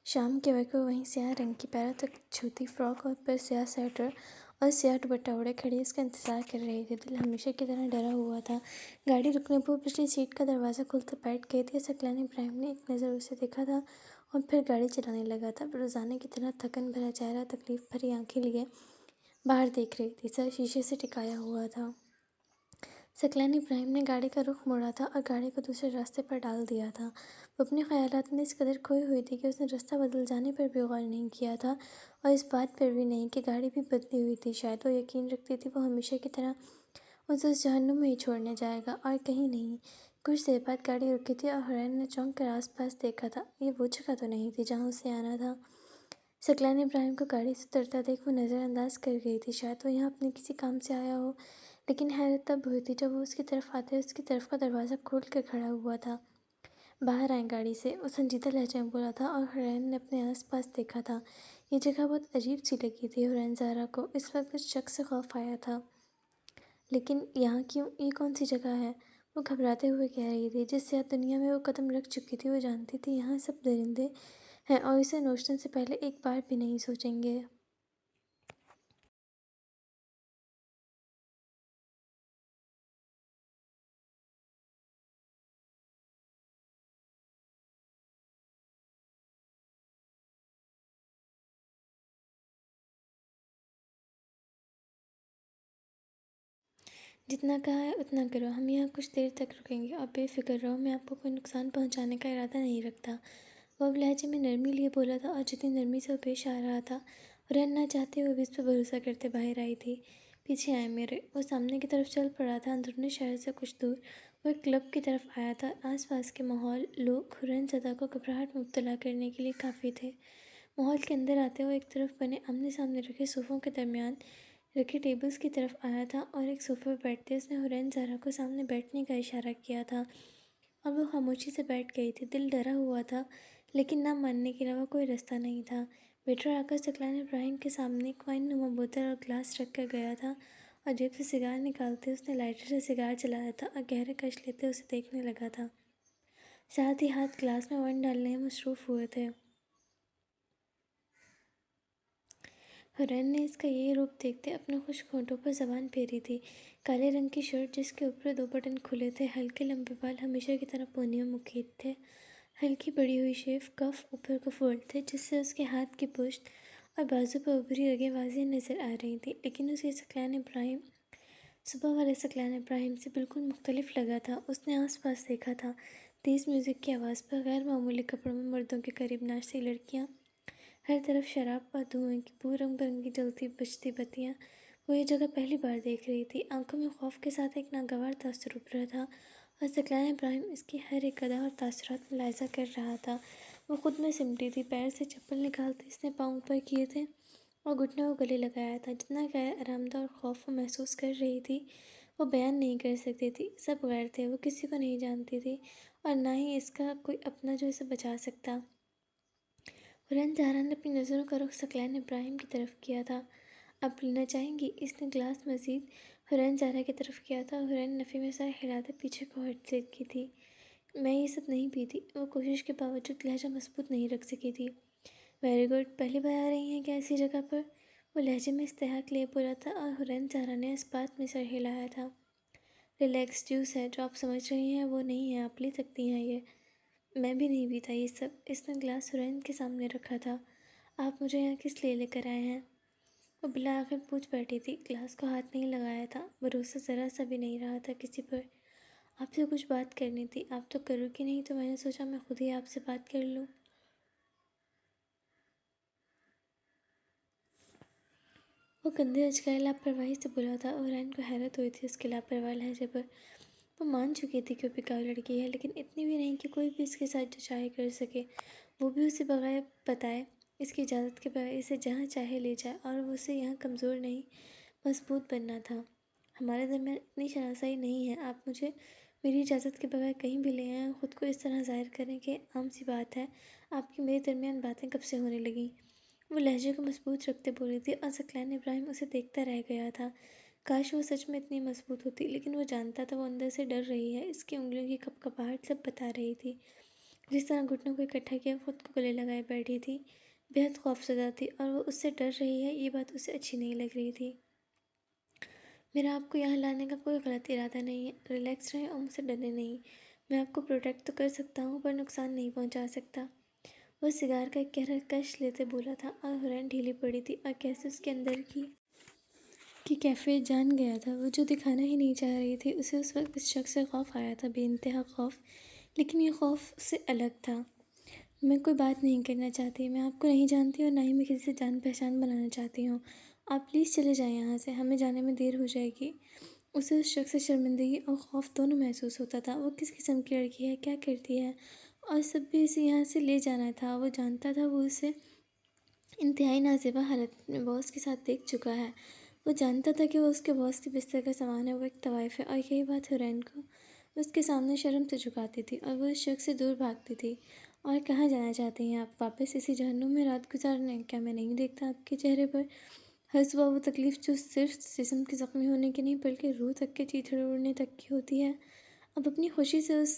شام کے وقت وہ وہیں سیاہ رنگ کی پیروں تک چھوتی فراک اور پر سیاہ سویٹر اور سیاہ دوپٹہ اوڑھے کھڑی اس کا انتظار کر رہی تھی۔ دل ہمیشہ کی طرح ڈرا ہوا تھا۔ گاڑی رکنے پر وہ پچھلی سیٹ کا دروازہ کھولتے بیٹھ گئی تھی۔ ثقلین ابراہیم نے ایک نظر اسے دیکھا تھا اور پھر گاڑی چلانے لگا تھا۔ روزانہ کی طرح تھکن بھرا چہرہ، تکلیف بھری آنکھیں لیے باہر دیکھ رہی تھی، سر شیشے سے ٹکایا ہوا تھا۔ ثقلین ابراہیم نے گاڑی کا رخ موڑا تھا اور گاڑی کو دوسرے راستے پر ڈال دیا تھا۔ وہ اپنے خیالات میں اس قدر کھوئی ہوئی تھی کہ اس نے راستہ بدل جانے پر بھی غور نہیں کیا تھا اور اس بات پر بھی نہیں کہ گاڑی بھی بدلی ہوئی تھی۔ شاید وہ یقین رکھتی تھی وہ ہمیشہ کی طرح اسے اس جہنم میں ہی چھوڑنے جائے گا اور کہیں نہیں۔ کچھ دیر بعد گاڑی رکی تھی اور حرین نے چونک کر آس پاس دیکھا تھا۔ یہ وہ جگہ تو نہیں تھی جہاں اسے آنا تھا۔ ثقلین ابراہیم کو گاڑی سے اترتا دیکھ وہ نظر انداز کر گئی تھی۔ شاید وہ یہاں اپنے کسی کام سے آیا ہو، لیکن حیرت تب ہوئی تھی جب وہ اس کی طرف آتے اس کی طرف کا دروازہ کھول کر کھڑا ہوا تھا۔ باہر آئیں گاڑی سے، وہ سنجیدہ لہجے میں بولا تھا اور حرین نے اپنے آس پاس دیکھا تھا۔ یہ جگہ بہت عجیب سی لگی تھی حرین زہرا کو۔ اس وقت اس شخص سے خوف آیا تھا۔ لیکن یہاں کیوں؟ یہ کون سی جگہ ہے؟ وہ گھبراتے ہوئے کہہ رہی تھی۔ جس سیاہ دنیا میں وہ قدم رکھ چکی تھی وہ جانتی تھی یہاں سب درندے ہیں اور اسے نوچنے سے پہلے ایک بار بھی نہیں سوچیں گے۔ جتنا کہا ہے اتنا کرو، ہم یہاں کچھ دیر تک رکیں گے اور بے فکر رہو، میں آپ کو کوئی نقصان پہنچانے کا ارادہ نہیں رکھتا۔ وہ اب لہجے میں نرمی لیے بولا تھا اور جتنی نرمی سے وہ پیش آ رہا تھا، حرین نہ چاہتے ہوئے بھی اس پر بھروسہ کرتے باہر آئی تھی۔ پیچھے آئے میرے۔ وہ سامنے کی طرف چل پڑا تھا۔ اندرونی شہر سے کچھ دور وہ ایک کلب کی طرف آیا تھا۔ آس پاس کے ماحول، لوگ حرین زدہ کو گھبراہٹ میں مبتلا کرنے کے لیے کافی تھے۔ ماحول کے اندر آتے وہ ایک طرف بنے آمنے سامنے رکھے صوفوں کے درمیان رکھے ٹیبلز کی طرف آیا تھا اور ایک صوفے پر بیٹھتے اس نے حرین زہرا کو سامنے بیٹھنے کا اشارہ کیا تھا اور وہ خاموشی سے بیٹھ گئی تھی۔ دل ڈرا ہوا تھا لیکن نہ ماننے کے علاوہ کوئی راستہ نہیں تھا۔ ویٹر آ کر ثقلین ابراہیم کے سامنے ایک وائن نما بوتل اور گلاس رکھ کر گیا تھا اور جیب سے سگار نکالتے اس نے لائٹر سے سگار جلایا تھا اور گہرے کش لیتے اسے دیکھنے لگا تھا۔ ساتھ ہی ہاتھ گلاس میں وائن ڈالنے میں مصروف ہوئے تھے۔ حرین نے اس کا یہ روپ دیکھتے اپنے خشک ہونٹوں پر زبان پھیری تھی۔ کالے رنگ کی شرٹ جس کے اوپر دو بٹن کھلے تھے، ہلکے لمبے بال ہمیشہ کی طرح پونی میں مکیت تھے، ہلکی بڑی ہوئی شیو کف اوپر کو فولڈ تھے جس سے اس کے ہاتھ کی پشت اور بازو پر ابھری رگیں واضح نظر آ رہی تھیں، لیکن اسے ثقلین ابراہیم صبح والے ثقلین ابراہیم سے بالکل مختلف لگا تھا۔ اس نے آس پاس دیکھا تھا۔ تیز میوزک کی آواز پر غیر معمولی کپڑوں میں مردوں کے قریب ناچتی لڑکیاں، ہر طرف شراب اور دھوئیں کی بو، رنگ برنگی جلتی بجتی بتیاں۔ وہ یہ جگہ پہلی بار دیکھ رہی تھی۔ آنکھوں میں خوف کے ساتھ ایک ناگوار تاثر ابھرا تھا اور ثقلین ابراہیم اس کی ہر ایک ادا اور تاثرات ملاحظہ کر رہا تھا۔ وہ خود میں سمٹی تھی۔ پیر سے چپل نکالتے اس نے پاؤں اوپر کیے تھے اور گھٹنوں کو گلے لگایا تھا۔ جتنا غیر آرام دہ اور خوف وہ محسوس کر رہی تھی وہ بیان نہیں کر سکتی تھی۔ سب غیر تھے، وہ کسی کو نہیں جانتی تھی اور نہ ہی اس کا کوئی اپنا جو اسے بچا سکتا۔ حرین زہرا نے اپنی نظروں کا رخ ثقلین ابراہیم کی طرف کیا تھا۔ آپ لینا چاہیں گی؟ اس نے گلاس مزید حرین زہرا کی طرف کیا تھا۔ حرین نفی میں سر ہلاتے پیچھے کو ہٹ کی تھی۔ میں یہ سب نہیں پیتی۔ وہ کوشش کے باوجود لہجہ مضبوط نہیں رکھ سکی تھی۔ ویری گڈ، پہلی بار آ رہی ہیں کیا ایسی جگہ پر؟ وہ لہجے میں استحقاق لیے بولا تھا اور حرین زہرا نے اس بات میں سر ہلایا تھا۔ ریلیکس، جوس ہے، جو آپ سمجھ رہی ہیں وہ نہیں ہے، آپ لے سکتی ہیں یہ۔ میں بھی نہیں پیتا یہ سب۔ اس نے گلاس حرین کے سامنے رکھا تھا۔ آپ مجھے یہاں کس لیے لے کر آئے ہیں؟ وہ بالآخر پوچھ بیٹھی تھی۔ گلاس کو ہاتھ نہیں لگایا تھا۔ بھروسہ ذرا سا بھی نہیں رہا تھا کسی پر۔ آپ سے کچھ بات کرنی تھی۔ آپ تو کرو گی نہیں تو میں نے سوچا میں خود ہی آپ سے بات کر لوں۔ وہ کندھے اچکائے لاپرواہی سے بولا تھا اور حرین کو حیرت ہوئی تھی اس کے لاپرواہ لہجے پر۔ وہ مان چکی تھی کہ وہ بکاؤ لڑکی ہے، لیکن اتنی بھی نہیں کہ کوئی بھی اس کے ساتھ جو چاہے کر سکے، وہ بھی اسے بغیر بتائے، اس کی اجازت کے بغیر اسے جہاں چاہے لے جائے، اور وہ اسے یہاں کمزور نہیں مضبوط بننا تھا۔ ہمارے درمیان اتنی شناسائی نہیں ہے، آپ مجھے میری اجازت کے بغیر کہیں بھی لے آئیں اور خود کو اس طرح ظاہر کریں کہ عام سی بات ہے۔ آپ کی میرے درمیان باتیں کب سے ہونے لگیں؟ وہ لہجے کو مضبوط رکھتے بولی تھی اور ثقلین ابراہیم اسے دیکھتا رہ گیا تھا۔ کاش وہ سچ میں اتنی مضبوط ہوتی، لیکن وہ جانتا تھا وہ اندر سے ڈر رہی ہے۔ اس کی انگلیوں کی کپکپاہٹ سب بتا رہی تھی۔ جس طرح گھٹنوں کو اکٹھا کیا خود کو گلے لگائے بیٹھی تھی، بےحد خوفزدہ تھی، اور وہ اس سے ڈر رہی ہے یہ بات اسے اچھی نہیں لگ رہی تھی۔ میرا آپ کو یہاں لانے کا کوئی غلط ارادہ نہیں ہے، ریلیکس رہیں اور مجھ سے ڈرے نہیں۔ میں آپ کو پروٹیکٹ تو کر سکتا ہوں پر نقصان نہیں پہنچا سکتا۔ وہ سگار کا ایک گہرا کش لیتے بولا تھا، اور حورین ڈھیلی پڑی تھی اور کیسے اس کے اندر کی کیفیت جان گیا تھا، وہ جو دکھانا ہی نہیں چاہ رہی تھی۔ اسے اس وقت اس شخص سے خوف آیا تھا، بے انتہا خوف، لیکن یہ خوف اس سے الگ تھا۔ میں کوئی بات نہیں کرنا چاہتی، میں آپ کو نہیں جانتی اور نہ ہی میں کسی سے جان پہچان بنانا چاہتی ہوں۔ آپ پلیز چلے جائیں یہاں سے، ہمیں جانے میں دیر ہو جائے گی۔ اسے اس شخص سے شرمندگی اور خوف دونوں محسوس ہوتا تھا۔ وہ کس قسم کی لڑکی ہے، کیا کرتی ہے، اور سب بھی اسے یہاں سے لے جانا تھا۔ وہ جانتا تھا وہ اسے انتہائی نازیبا حالت میں باس کے ساتھ دیکھ چکا ہے۔ وہ جانتا تھا کہ وہ اس کے باس کے بستر کا سامان ہے، وہ ایک طوائف ہے، اور یہی بات حورین کو اس کے سامنے شرم سے جھکاتی تھی، اور وہ اس شخص سے دور بھاگتی تھی۔ اور کہاں جانا چاہتے ہیں آپ؟ واپس اسی جہنم میں رات گزارنے؟ کیا میں نہیں دیکھتا آپ کے چہرے پر ہر صبح وہ تکلیف جو صرف جسم کے زخمی ہونے کی نہیں بلکہ روح تک کے چیتڑے اڑنے تک کی ہوتی ہے؟ اب اپنی خوشی سے اس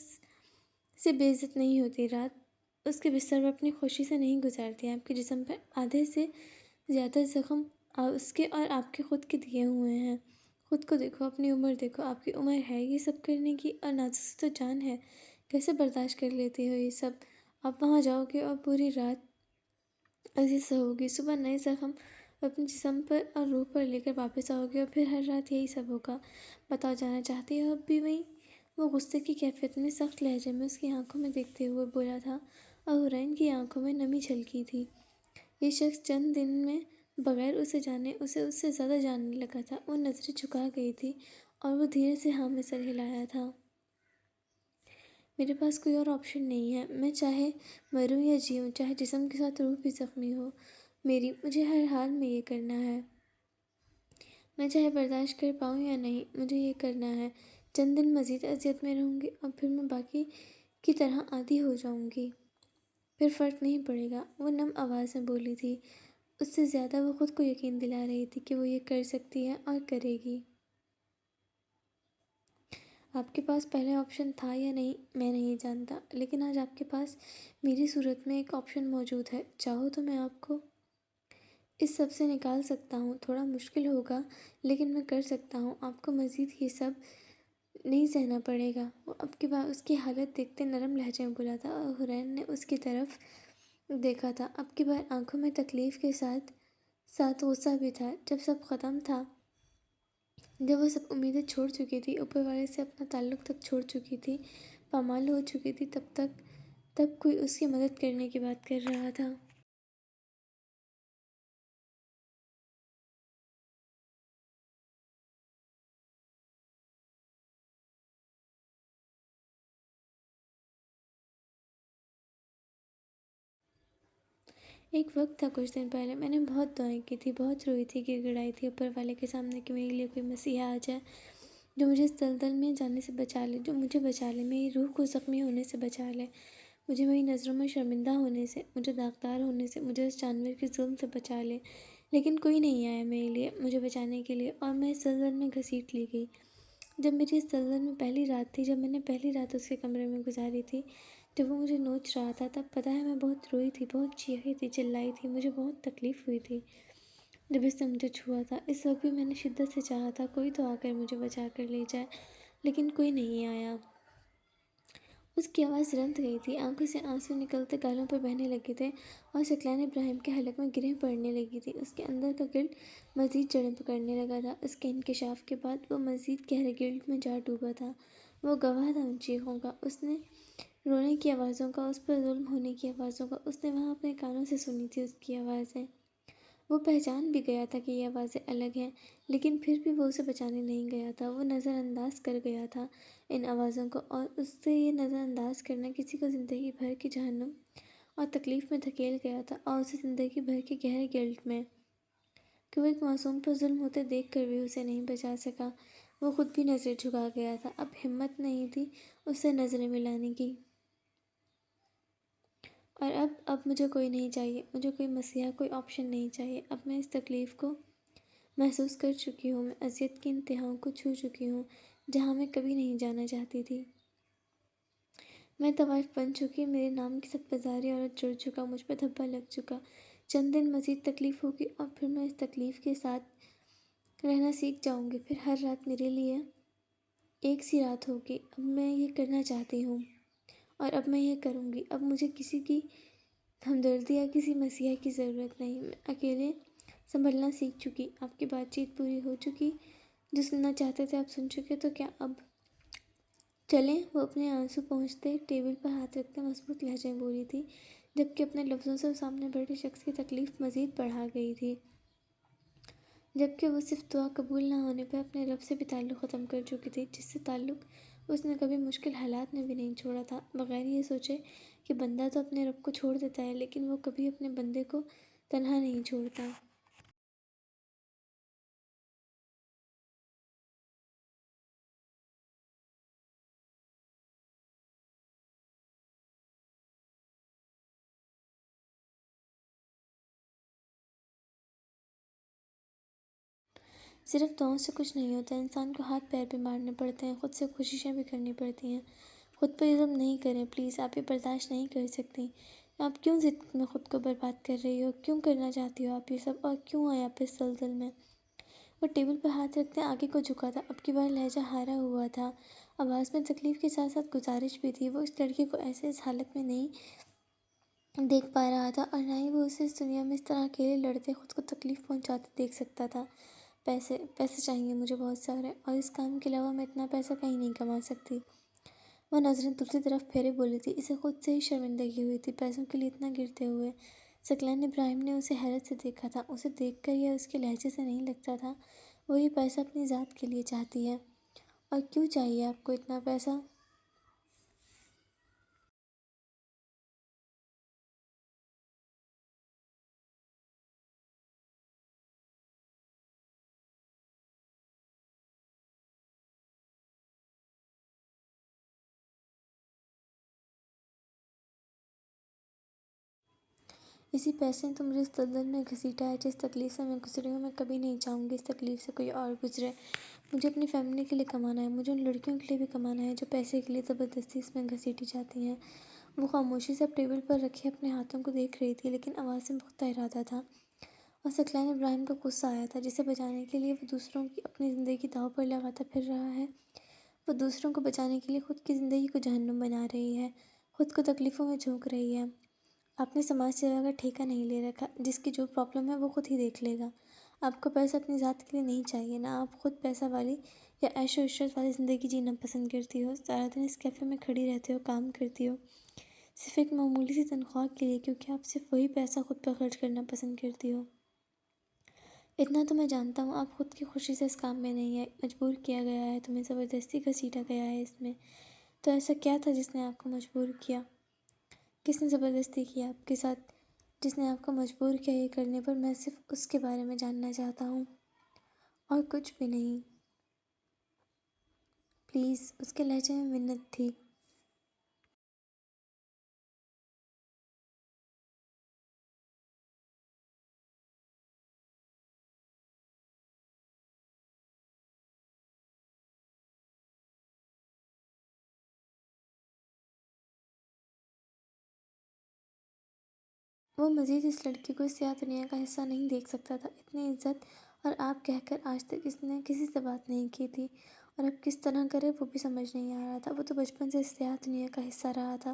سے بے عزت نہیں ہوتی، رات اس کے بستر پر اپنی خوشی سے نہیں گزارتی۔ آپ کے جسم پر آدھے سے زیادہ زخم اس کے اور آپ کے خود کے دیے ہوئے ہیں۔ خود کو دیکھو، اپنی عمر دیکھو، آپ کی عمر ہے یہ سب کرنے کی؟ اور نازک سے تو جان ہے، کیسے برداشت کر لیتی ہو یہ سب؟ آپ وہاں جاؤ گے اور پوری رات ایسے سہو گی، صبح نئے زخم اپنے جسم پر اور روح پر لے کر واپس آؤ گے، اور پھر ہر رات یہی سب ہوگا۔ بتاؤ جانا چاہتی ہو اب بھی وہیں؟ وہ غصے کی کیفیت میں سخت لہجے میں اس کی آنکھوں میں دیکھتے ہوئے بولا تھا، اور حورین کی آنکھوں میں نمی چھلکی تھی۔ یہ شخص چند دن میں بغیر اسے جانے اسے اس سے زیادہ جاننے لگا تھا۔ وہ نظریں جھکا گئی تھی اور وہ دھیرے سے ہاں میں سر ہلایا تھا۔ میرے پاس کوئی اور آپشن نہیں ہے، میں چاہے مروں یا جیوں، چاہے جسم کے ساتھ روح بھی زخمی ہو میری، مجھے ہر حال میں یہ کرنا ہے۔ میں چاہے برداشت کر پاؤں یا نہیں، مجھے یہ کرنا ہے۔ چند دن مزید اذیت میں رہوں گی اور پھر میں باقی کی طرح عادی ہو جاؤں گی، پھر فرق نہیں پڑے گا۔ وہ نم آواز میں بولی تھی، اس سے زیادہ وہ خود کو یقین دلا رہی تھی کہ وہ یہ کر سکتی ہے اور کرے گی۔ آپ کے پاس پہلے آپشن تھا یا نہیں میں نہیں جانتا، لیکن آج آپ کے پاس میری صورت میں ایک آپشن موجود ہے۔ چاہو تو میں آپ کو اس سب سے نکال سکتا ہوں، تھوڑا مشکل ہوگا لیکن میں کر سکتا ہوں۔ آپ کو مزید یہ سب نہیں سہنا پڑے گا۔ وہ اب کے بعد اس کی حالت دیکھتے نرم لہجے میں بولا تھا، اور حورین نے اس کی طرف دیکھا تھا۔ اب کی بار آنکھوں میں تکلیف کے ساتھ ساتھ غصہ بھی تھا۔ جب سب ختم تھا، جب وہ سب امیدیں چھوڑ چکی تھی، اوپر والے سے اپنا تعلق تک چھوڑ چکی تھی، پامال ہو چکی تھی، تب کوئی اس کی مدد کرنے کی بات کر رہا تھا۔ ایک وقت تھا کچھ دن پہلے، میں نے بہت دعائیں کی تھی، بہت روئی تھی، گر گڑائی تھی اوپر والے کے سامنے کہ میرے لیے کوئی مسیحا آ جائے جو مجھے اس دلدل میں جانے سے بچا لے، جو مجھے بچا لے، میری روح کو زخمی ہونے سے بچا لے، مجھے میری نظروں میں شرمندہ ہونے سے، مجھے داغدار ہونے سے، مجھے اس جانور کے ظلم سے بچا لے۔ لیکن کوئی نہیں آیا میرے لیے، مجھے بچانے کے لیے، اور میں اس دلدل میں گھسیٹ لی گئی۔ جب میری اس دلدل میں پہلی رات تھی، جب میں نے پہلی رات اس کے کمرے میں گزاری تھی، جب وہ مجھے نوچ رہا تھا، تب پتہ ہے میں بہت روئی تھی، بہت چیخی تھی، چلائی تھی، مجھے بہت تکلیف ہوئی تھی جب اس نے مجھے چھوا تھا۔ اس وقت بھی میں نے شدت سے چاہا تھا کوئی تو آ کر مجھے بچا کر لے جائے، لیکن کوئی نہیں آیا۔ اس کی آواز رند گئی تھی، آنکھوں سے آنسو نکلتے گالوں پر بہنے لگے تھے، اور ثقلین ابراہیم کے حلق میں گرہیں پڑنے لگی تھیں۔ اس کے اندر کا گلڈ مزید جڑیں پکڑنے لگا تھا۔ اس کے انکشاف کے بعد وہ مزید گہرے گلڈ میں جا ڈوبا تھا۔ وہ گواہ تھا ان چیخوں کا، اس نے رونے کی آوازوں کا، اس پر ظلم ہونے کی آوازوں کا۔ اس نے وہاں اپنے کانوں سے سنی تھی اس کی آوازیں۔ وہ پہچان بھی گیا تھا کہ یہ آوازیں الگ ہیں، لیکن پھر بھی وہ اسے بچانے نہیں گیا تھا۔ وہ نظر انداز کر گیا تھا ان آوازوں کو، اور اس سے یہ نظر انداز کرنا کسی کو زندگی بھر کی جہنم اور تکلیف میں دھکیل گیا تھا، اور اسے زندگی بھر کے گہرے گلٹ میں، کہ وہ ایک معصوم پر ظلم ہوتے دیکھ کر بھی اسے نہیں بچا سکا۔ وہ خود بھی نظر جھکا گیا تھا، اب ہمت نہیں تھی اس سے نظریں ملانے کی۔ اور اب مجھے کوئی نہیں چاہیے، مجھے کوئی مسیحا، کوئی آپشن نہیں چاہیے۔ اب میں اس تکلیف کو محسوس کر چکی ہوں، میں اذیت کی انتہاؤں کو چھو چکی ہوں جہاں میں کبھی نہیں جانا چاہتی تھی۔ میں طوائف بن چکی، میرے نام کی سب بازاری عورت جڑ چکا، مجھ پہ دھبا لگ چکا۔ چند دن مزید تکلیف ہوگی اور پھر میں اس تکلیف کے ساتھ رہنا سیکھ جاؤں گی۔ پھر ہر رات میرے لیے ایک سی رات ہوگی۔ اب میں یہ کرنا چاہتی ہوں اور اب میں یہ کروں گی۔ اب مجھے کسی کی ہمدردی یا کسی مسیحا کی ضرورت نہیں۔ میں اکیلے سنبھلنا سیکھ چکی۔ آپ کی بات چیت پوری ہو چکی، جو سننا چاہتے تھے آپ سن چکے، تو کیا اب چلیں؟ وہ اپنے آنسو پہنچتے ٹیبل پر ہاتھ رکھتے مضبوط لہجے میں بولی تھی، جبکہ اپنے لفظوں سے وہ سامنے بیٹھے شخص کی تکلیف مزید بڑھا گئی تھی، جبکہ وہ صرف دعا قبول نہ ہونے پہ اپنے رب سے بھی تعلق ختم کر چکی تھی، جس سے تعلق اس نے کبھی مشکل حالات میں بھی نہیں چھوڑا تھا، بغیر یہ سوچے کہ بندہ تو اپنے رب کو چھوڑ دیتا ہے، لیکن وہ کبھی اپنے بندے کو تنہا نہیں چھوڑتا۔ صرف دعاؤں سے کچھ نہیں ہوتا، انسان کو ہاتھ پیر بھی مارنے پڑتے ہیں، خود سے کوششیں بھی کرنی پڑتی ہیں۔ خود پر ظلم نہیں کریں پلیز، آپ یہ برداشت نہیں کر سکتی۔ آپ کیوں ضد میں خود کو برباد کر رہی ہو؟ کیوں کرنا چاہتی ہو آپ یہ سب، اور کیوں آئے آپ اس زلزل میں؟ وہ ٹیبل پر ہاتھ رکھتے آگے کو جھکا تھا، اب کی بار لہجہ ہارا ہوا تھا، آواز میں تکلیف کے ساتھ ساتھ گزارش بھی تھی۔ وہ اس لڑکی کو ایسے اس حالت میں نہیں دیکھ پا رہا تھا، اور نہ ہی وہ اسے اس دنیا میں اس طرح اکیلے لڑتے خود کو تکلیف پہنچاتے دیکھ سکتا تھا۔ پیسے چاہیے مجھے بہت سارے، اور اس کام کے علاوہ میں اتنا پیسہ کہیں نہیں کما سکتی۔ وہ نظریں دوسری طرف پھیرے بولی تھی، اسے خود سے ہی شرمندگی ہوئی تھی پیسوں کے لیے اتنا گرتے ہوئے۔ ثقلین ابراہیم نے اسے حیرت سے دیکھا تھا، اسے دیکھ کر یا اس کے لہجے سے نہیں لگتا تھا وہ یہ پیسہ اپنی ذات کے لیے چاہتی ہے۔ اور کیوں چاہیے آپ کو اتنا پیسہ؟ اسی پیسے نے تو مجھے اس دلدل میں گھسیٹا ہے، جس تکلیف سے میں گزری ہوں، میں کبھی نہیں چاہوں گی اس تکلیف سے کوئی اور گزرے۔ مجھے اپنی فیملی کے لیے کمانا ہے، مجھے ان لڑکیوں کے لیے بھی کمانا ہے جو پیسے کے لیے زبردستی اس میں گھسیٹی جاتی ہیں۔ وہ خاموشی سے اب ٹیبل پر رکھے اپنے ہاتھوں کو دیکھ رہی تھی، لیکن آواز میں پختہ ارادہ تھا، اور ثقلین ابراہیم کو غصہ آیا تھا، جسے بچانے کے لیے وہ دوسروں کی اپنی زندگی داؤ پر لگاتا پھر رہا ہے۔ وہ دوسروں کو بچانے کے لیے خود کی زندگی کو جہنم بنا رہی ہے، خود کو تکلیفوں میں جھونک رہی ہے۔ آپ نے سماج سیوا کا ٹھیکہ نہیں لے رکھا، جس کی جو پرابلم ہے وہ خود ہی دیکھ لے گا۔ آپ کو پیسہ اپنی ذات کے لیے نہیں چاہیے، نہ آپ خود پیسہ والی یا عیش و عشرت والی زندگی جینا پسند کرتی ہو۔ سارا دن اس کیفے میں کھڑی رہتے ہو، کام کرتی ہو، صرف ایک معمولی سی تنخواہ کے لیے، کیونکہ آپ صرف وہی پیسہ خود پر خرچ کرنا پسند کرتی ہو۔ اتنا تو میں جانتا ہوں، آپ خود کی خوشی سے اس کام میں نہیں ہے، مجبور کیا گیا ہے، تمہیں زبردستی گھسیٹا گیا ہے اس میں۔ تو ایسا کیا تھا جس نے آپ کو مجبور کیا؟ کس نے زبردستی کیا آپ کے ساتھ، جس نے آپ کو مجبور کیا یہ کرنے پر؟ میں صرف اس کے بارے میں جاننا چاہتا ہوں، اور کچھ بھی نہیں، پلیز۔ اس کے لہجے میں منت تھی۔ وہ مزید اس لڑکی کو اس سیاہ دنیا کا حصہ نہیں دیکھ سکتا تھا۔ اتنی عزت اور آپ کہہ کر آج تک اس نے کسی سے بات نہیں کی تھی، اور اب کس طرح کرے وہ بھی سمجھ نہیں آ رہا تھا۔ وہ تو بچپن سے اس سیاہ دنیا کا حصہ رہا تھا،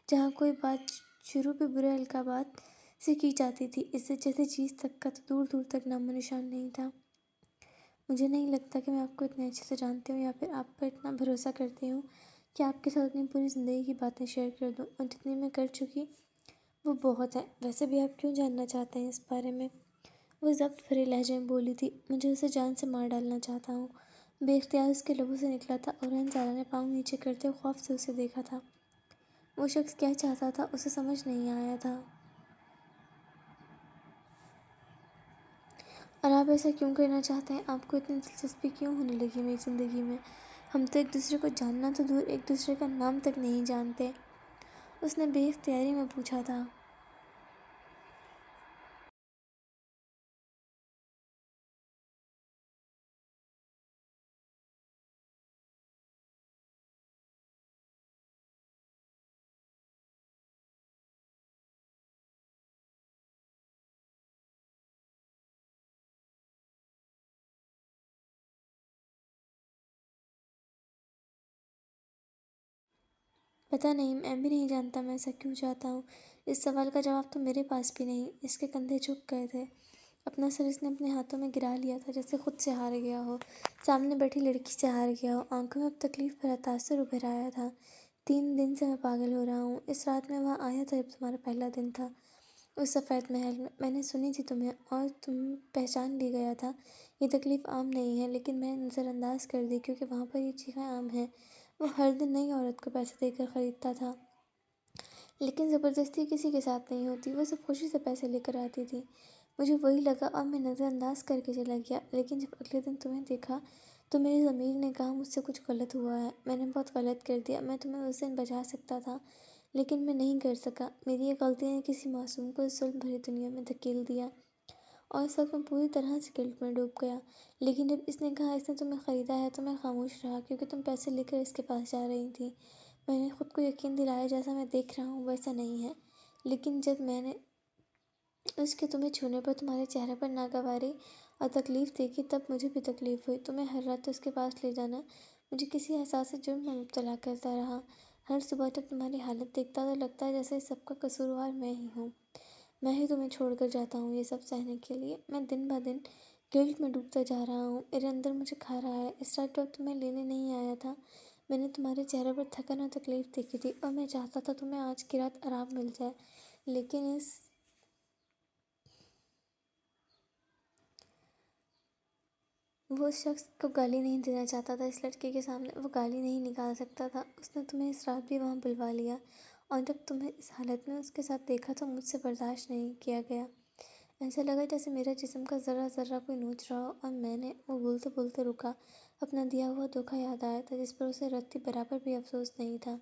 جہاں کوئی بات شروع پہ برے القابات سے کی جاتی تھی، عزت جیسی چیز تک کا تو دور دور تک نام و نشان نہیں تھا۔ مجھے نہیں لگتا کہ میں آپ کو اتنے اچھے سے جانتی ہوں، یا پھر آپ پر اتنا بھروسہ کرتی ہوں کہ آپ کے ساتھ اپنی پوری زندگی کی باتیں شیئر کر دوں، اور جتنی میں کر چکی وہ بہت ہے۔ ویسے بھی آپ کیوں جاننا چاہتے ہیں اس بارے میں؟ وہ ضبط بھرے لہجے میں بولی تھی، مجھے اسے جان سے مار ڈالنا چاہتا ہوں۔ بے اختیار اس کے لبوں سے نکلا تھا، اور زارا نے پاؤں نیچے کرتے ہوئے خوف سے اسے دیکھا تھا۔ وہ شخص کیا چاہتا تھا اسے سمجھ نہیں آیا تھا، اور آپ ایسا کیوں کرنا چاہتے ہیں؟ آپ کو اتنی دلچسپی کیوں ہونے لگی میری زندگی میں؟ ہم تو ایک دوسرے کو جاننا تو دور، ایک دوسرے کا نام تک نہیں جانتے، اس نے بے اختیاری میں پوچھا تھا۔ پتہ نہیں، میں بھی نہیں جانتا میں ایسا کیوں چاہتا ہوں۔ اس سوال کا جواب تو میرے پاس بھی نہیں۔ اس کے کندھے جھک گئے تھے، اپنا سر اس نے اپنے ہاتھوں میں گرا لیا تھا جیسے خود سے ہار گیا ہو، سامنے بیٹھی لڑکی سے ہار گیا ہو۔ آنکھوں میں اب تکلیف بھرا تاثر ابھر آیا تھا۔ 3 دن سے میں پاگل ہو رہا ہوں۔ اس رات میں وہاں آیا تھا جب تمہارا پہلا دن تھا، اس سفید محل میں۔ میں نے سنی تھی تمہیں اور تم پہچان بھی گیا تھا۔ یہ تکلیف عام نہیں ہے، لیکن میں نے نظر انداز کر دی کیونکہ وہاں پر یہ چیزیں عام ہیں۔ وہ ہر دن نئی عورت کو پیسے دے کر خریدتا تھا، لیکن زبردستی کسی کے ساتھ نہیں ہوتی، وہ سب خوشی سے پیسے لے کر آتی تھی۔ مجھے وہی لگا اور میں نظر انداز کر کے چلا گیا، لیکن جب اگلے دن تمہیں دیکھا تو میری ضمیر نے کہا مجھ سے کچھ غلط ہوا ہے۔ میں نے بہت غلط کر دیا۔ میں تمہیں اس دن بچا سکتا تھا، لیکن میں نہیں کر سکا۔ میری یہ غلطی نے کسی معصوم کو اس ظلم بھری دنیا میں دھکیل دیا، اور اس وقت میں پوری طرح سے گلٹ میں ڈوب گیا۔ لیکن جب اس نے کہا اس نے تمہیں خریدا ہے تو میں خاموش رہا، کیونکہ تم پیسے لے کر اس کے پاس جا رہی تھی۔ میں نے خود کو یقین دلایا جیسا میں دیکھ رہا ہوں ویسا نہیں ہے، لیکن جب میں نے اس کے تمہیں چھونے پر تمہارے چہرے پر ناگواری اور تکلیف دیکھی تب مجھے بھی تکلیف ہوئی۔ تمہیں ہر رات اس کے پاس لے جانا مجھے کسی احساس جرم میں مبتلا کرتا رہا۔ ہر صبح جب تمہاری حالت دیکھتا تو لگتا ہے جیسے اس سب کا قصوروار میں ہی ہوں، میں ہی تمہیں چھوڑ کر جاتا ہوں یہ سب سہنے کے لیے۔ میں دن بہ دن گلٹ میں ڈوبتا جا رہا ہوں، میرے اندر مجھے کھا رہا ہے۔ اس رات جب تمہیں لینے نہیں آیا تھا، میں نے تمہارے چہرے پر تھکن اور تکلیف دیکھی تھی، اور میں چاہتا تھا تمہیں آج کی رات آرام مل جائے، لیکن وہ اس شخص کو گالی نہیں دینا چاہتا تھا۔ اس لڑکے کے سامنے وہ گالی نہیں نکال سکتا تھا۔ اس نے تمہیں اس رات بھی وہاں بلوا لیا، اور جب تمہیں اس حالت میں اس کے ساتھ دیکھا تو مجھ سے برداشت نہیں کیا گیا۔ ایسا لگا جیسے میرا جسم کا ذرہ ذرہ کوئی نوچ رہا ہو، اور میں نے وہ بولتے بولتے رکا۔ اپنا دیا ہوا دھوکہ یاد آیا تھا جس پر اسے رتی برابر بھی افسوس نہیں تھا۔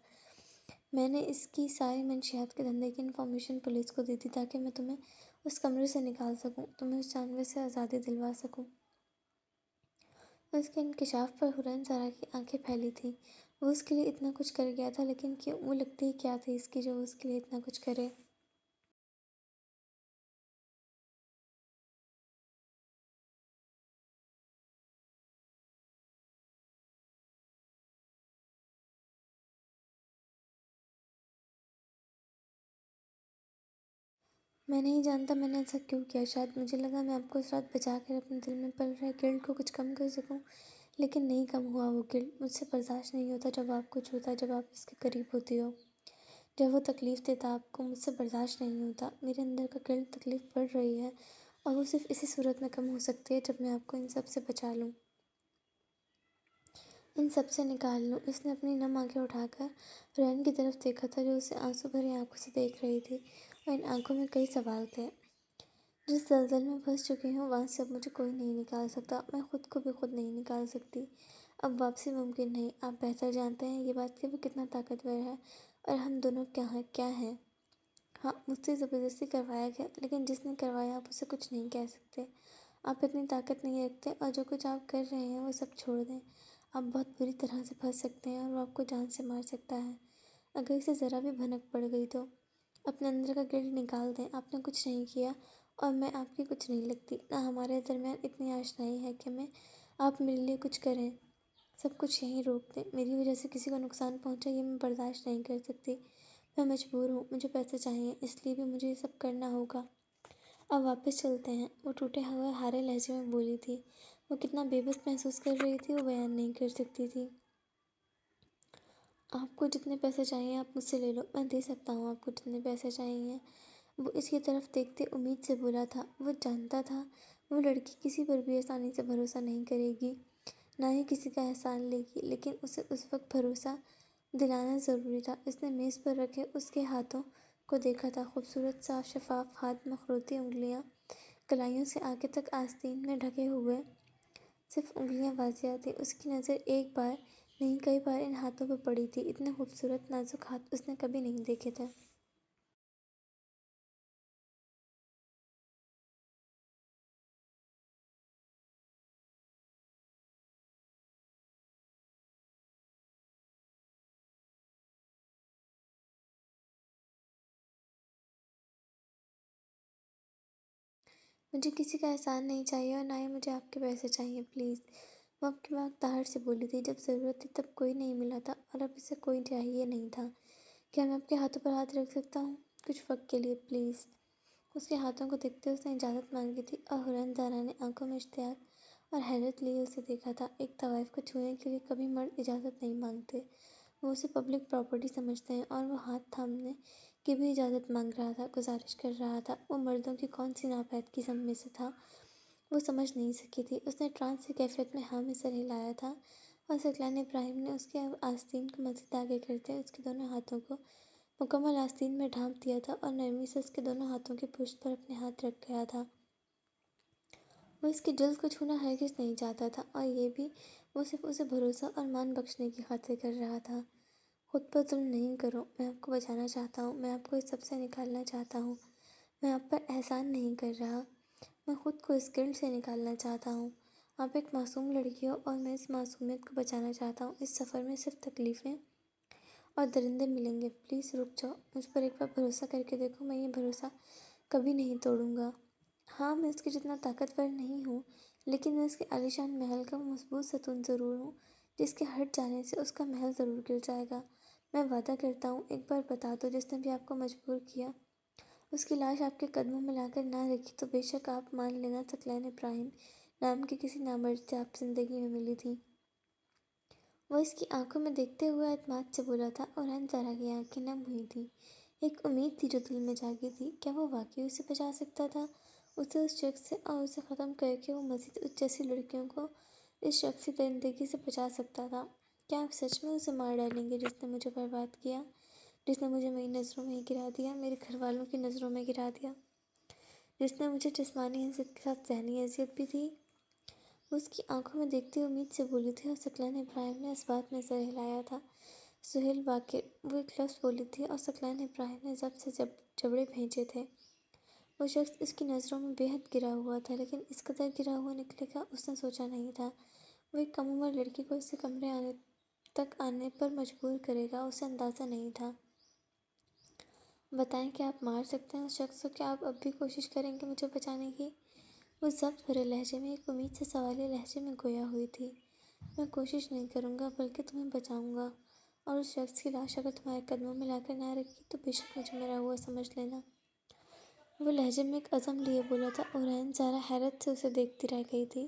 میں نے اس کی ساری منشیات کے دھندے کی انفارمیشن پولیس کو دی تھی تاکہ میں تمہیں اس کمرے سے نکال سکوں، تمہیں اس جانور سے آزادی دلوا سکوں۔ اس کے انکشاف پر حرین زارا کی آنکھیں پھیلی تھیں۔ وہ اس کے لیے اتنا کچھ کر گیا تھا، لیکن کیوں؟ وہ لگتی ہی کیا تھی اس کی جو وہ اس کے لیے اتنا کچھ کرے؟ میں نہیں جانتا میں نے ایسا کیوں کیا۔ شاید مجھے لگا میں آپ کو اس رات بچا کر اپنے دل میں پل رہے گلٹ کو کچھ کم کر سکوں، لیکن نہیں کم ہوا وہ گلٹ۔ مجھ سے برداشت نہیں ہوتا جب آپ کو چھوتا، جب آپ اس کے قریب ہوتی ہو، جب وہ تکلیف دیتا آپ کو، مجھ سے برداشت نہیں ہوتا۔ میرے اندر کا گلٹ تکلیف بڑھ رہی ہے، اور وہ صرف اسی صورت میں کم ہو سکتی ہے جب میں آپ کو ان سب سے بچا لوں، ان سب سے نکال لوں۔ اس نے اپنی نم آنکھیں اٹھا کر حرین کی طرف دیکھا تھا جو اسے آنسو بھری آنکھوں سے دیکھ رہی تھی، اور ان آنکھوں میں کئی سوال تھے۔ جس دلدل میں پھنس چکی ہوں وہاں سے اب مجھے کوئی نہیں نکال سکتا، میں خود کو بھی خود نہیں نکال سکتی۔ اب واپسی ممکن نہیں۔ آپ بہتر جانتے ہیں یہ بات کہ وہ کتنا طاقتور ہے، اور ہم دونوں کیا ہیں۔ ہاں، مجھ سے زبردستی کروایا گیا، لیکن جس نے کروایا آپ اسے کچھ نہیں کہہ سکتے۔ آپ اتنی طاقت نہیں رکھتے، اور جو کچھ آپ کر رہے ہیں وہ سب چھوڑ دیں۔ آپ بہت بری طرح سے پھنس سکتے ہیں، اور وہ آپ کو جان سے مار سکتا ہے اگر اسے ذرا بھی بھنک پڑ گئی تو۔ اپنے اندر کا گلٹ نکال دیں۔ آپ نے کچھ نہیں کیا، اور میں آپ کی کچھ نہیں لگتی، نہ ہمارے درمیان اتنی آشنائی ہے کہ آپ میرے لیے کچھ کریں۔ سب کچھ یہیں روک دیں۔ میری وجہ سے کسی کو نقصان پہنچے یہ میں برداشت نہیں کر سکتی۔ میں مجبور ہوں، مجھے پیسے چاہئیں، اس لیے بھی مجھے یہ سب کرنا ہوگا۔ اب واپس چلتے ہیں، وہ ٹوٹے ہوئے ہارے لہجے میں بولی تھی۔ وہ کتنا بے بس محسوس کر رہی تھی وہ بیان نہیں کر سکتی تھی۔ آپ کو جتنے پیسے چاہیے آپ مجھ سے لے لو، میں دے سکتا ہوں آپ کو جتنے پیسے چاہیے۔ وہ اس کی طرف دیکھتے امید سے بولا تھا۔ وہ جانتا تھا وہ لڑکی کسی پر بھی آسانی سے بھروسہ نہیں کرے گی، نہ ہی کسی کا احسان لے گی، لیکن اسے اس وقت بھروسہ دلانا ضروری تھا۔ اس نے میز پر رکھے اس کے ہاتھوں کو دیکھا تھا، خوبصورت صاف شفاف ہاتھ، مخروطی انگلیاں، کلائیوں سے آگے تک آستین میں ڈھکے ہوئے صرف انگلیاں واضح تھیں۔ اس کی نظر ایک بار نہیں کئی بار ان ہاتھوں پر پڑی تھی۔ اتنے خوبصورت نازک ہاتھ اس نے کبھی نہیں دیکھے تھے۔ مجھے کسی کا احسان نہیں چاہیے، اور نہ ہی مجھے آپ کے پیسے چاہیے، پلیز۔ وہ آپ کی بات طاہر سے بولی تھی۔ جب ضرورت تھی تب کوئی نہیں ملا تھا، اور اب اسے کوئی چاہیے نہیں تھا۔ کیا میں آپ کے ہاتھوں پر ہاتھ رکھ سکتا ہوں؟ کچھ وقت کے لیے پلیز۔ اس کے ہاتھوں کو دیکھتے اس نے اجازت مانگی تھی اور حوران زارا نے آنکھوں میں اشتیاق اور حیرت لیے اسے دیکھا تھا۔ ایک طوائف کو چھونے کے لیے کبھی مرد اجازت نہیں مانگتے، وہ اسے پبلک پراپرٹی سمجھتے ہیں، اور وہ ہاتھ تھامنے کی بھی اجازت مانگ رہا تھا، گزارش کر رہا تھا۔ وہ مردوں کی کون سی ناپید قسم میں سے تھا، وہ سمجھ نہیں سکی تھی۔ اس نے ٹرانس کی کیفیت میں ہاں میں سر ہلایا تھا اور ثقلین ابراہیم نے اس کے آستین کو مزید آگے کرتے اس کے دونوں ہاتھوں کو مکمل آستین میں ڈھانپ دیا تھا اور نرمی سے اس کے دونوں ہاتھوں کی پشت پر اپنے ہاتھ رکھ گیا تھا۔ وہ اس کی جلد کو چھونا ہرگز نہیں چاہتا تھا، اور یہ بھی وہ صرف اسے بھروسہ اور مان بخشنے کی خاطر کر رہا تھا۔ خود پر ظلم نہیں کرو، میں آپ کو بچانا چاہتا ہوں، میں آپ کو اس سب سے نکالنا چاہتا ہوں، میں آپ پر احسان نہیں کر رہا، میں خود کو اس گرد سے نکالنا چاہتا ہوں۔ آپ ایک معصوم لڑکی ہو اور میں اس معصومیت کو بچانا چاہتا ہوں۔ اس سفر میں صرف تکلیفیں اور درندے ملیں گے، پلیز رک جاؤ، مجھ پر ایک بار بھروسہ کر کے دیکھو، میں یہ بھروسہ کبھی نہیں توڑوں گا۔ ہاں، میں اس کے جتنا طاقتور نہیں ہوں، لیکن میں اس کے عالیشان محل کا وہ مضبوط ستون ضرور ہوں جس کے ہٹ جانے سے اس کا محل ضرور گر جائے گا۔ میں وعدہ کرتا ہوں، ایک بار بتا دو جس نے بھی آپ کو مجبور کیا اس کی لاش آپ کے قدموں میں لا کر نہ رکھی تو بے شک آپ مان لینا ثقلین ابراہیم نام کی کسی نامرد سے آپ زندگی میں ملی تھی۔ وہ اس کی آنکھوں میں دیکھتے ہوئے اعتماد سے بولا تھا اور عین زارا کی آنکھیں نم ہوئی تھیں۔ ایک امید تھی جو دل میں جاگی تھی، کیا وہ واقعی اسے بچا سکتا تھا، اسے اس شخص سے، اور اسے ختم کر کے وہ مزید اس جیسی لڑکیوں کو اس شخصی درندگی سے بچا سکتا تھا؟ کیا آپ سچ میں اسے مار ڈالیں گے جس نے مجھے برباد کیا، جس نے مجھے میری نظروں میں گرا دیا، میرے گھر والوں کی نظروں میں گرا دیا، جس نے مجھے جسمانی اذیت کے ساتھ ذہنی اذیت بھی دی؟ وہ اس کی آنکھوں میں دیکھتے امید سے بولی تھی اور ثقلین ابراہیم نے اس بات میں سر ہلایا تھا۔ سہیل باقر، وہ ایک لفظ بولی تھی اور ثقلین ابراہیم نے ضبط سے جبڑے بھینچے تھے۔ وہ شخص اس کی نظروں میں بے حد گرا ہوا تھا، لیکن اس قدر گرا ہوا نکلے گا اس نے سوچا نہیں تھا۔ وہ ایک کم عمر لڑکی کو اس کے کمرے تک آنے پر مجبور کرے گا، اسے اندازہ نہیں تھا۔ بتائیں، کیا آپ مار سکتے ہیں اس شخص کو؟ کیا آپ اب بھی کوشش کریں گے مجھے بچانے کی؟ وہ ضبط بھرے لہجے میں، ایک امید سے سوالیہ لہجے میں گویا ہوئی تھی۔ میں کوشش نہیں کروں گا بلکہ تمہیں بچاؤں گا، اور اس شخص کی لاش اگر تمہارے قدموں میں لا کر نہ رکھی تو بے شک مجھے مرا ہوا سمجھ لینا۔ وہ لہجے میں ایک عزم لیے بولا تھا اور عین زارا حیرت سے اسے دیکھتی رہ گئی تھی۔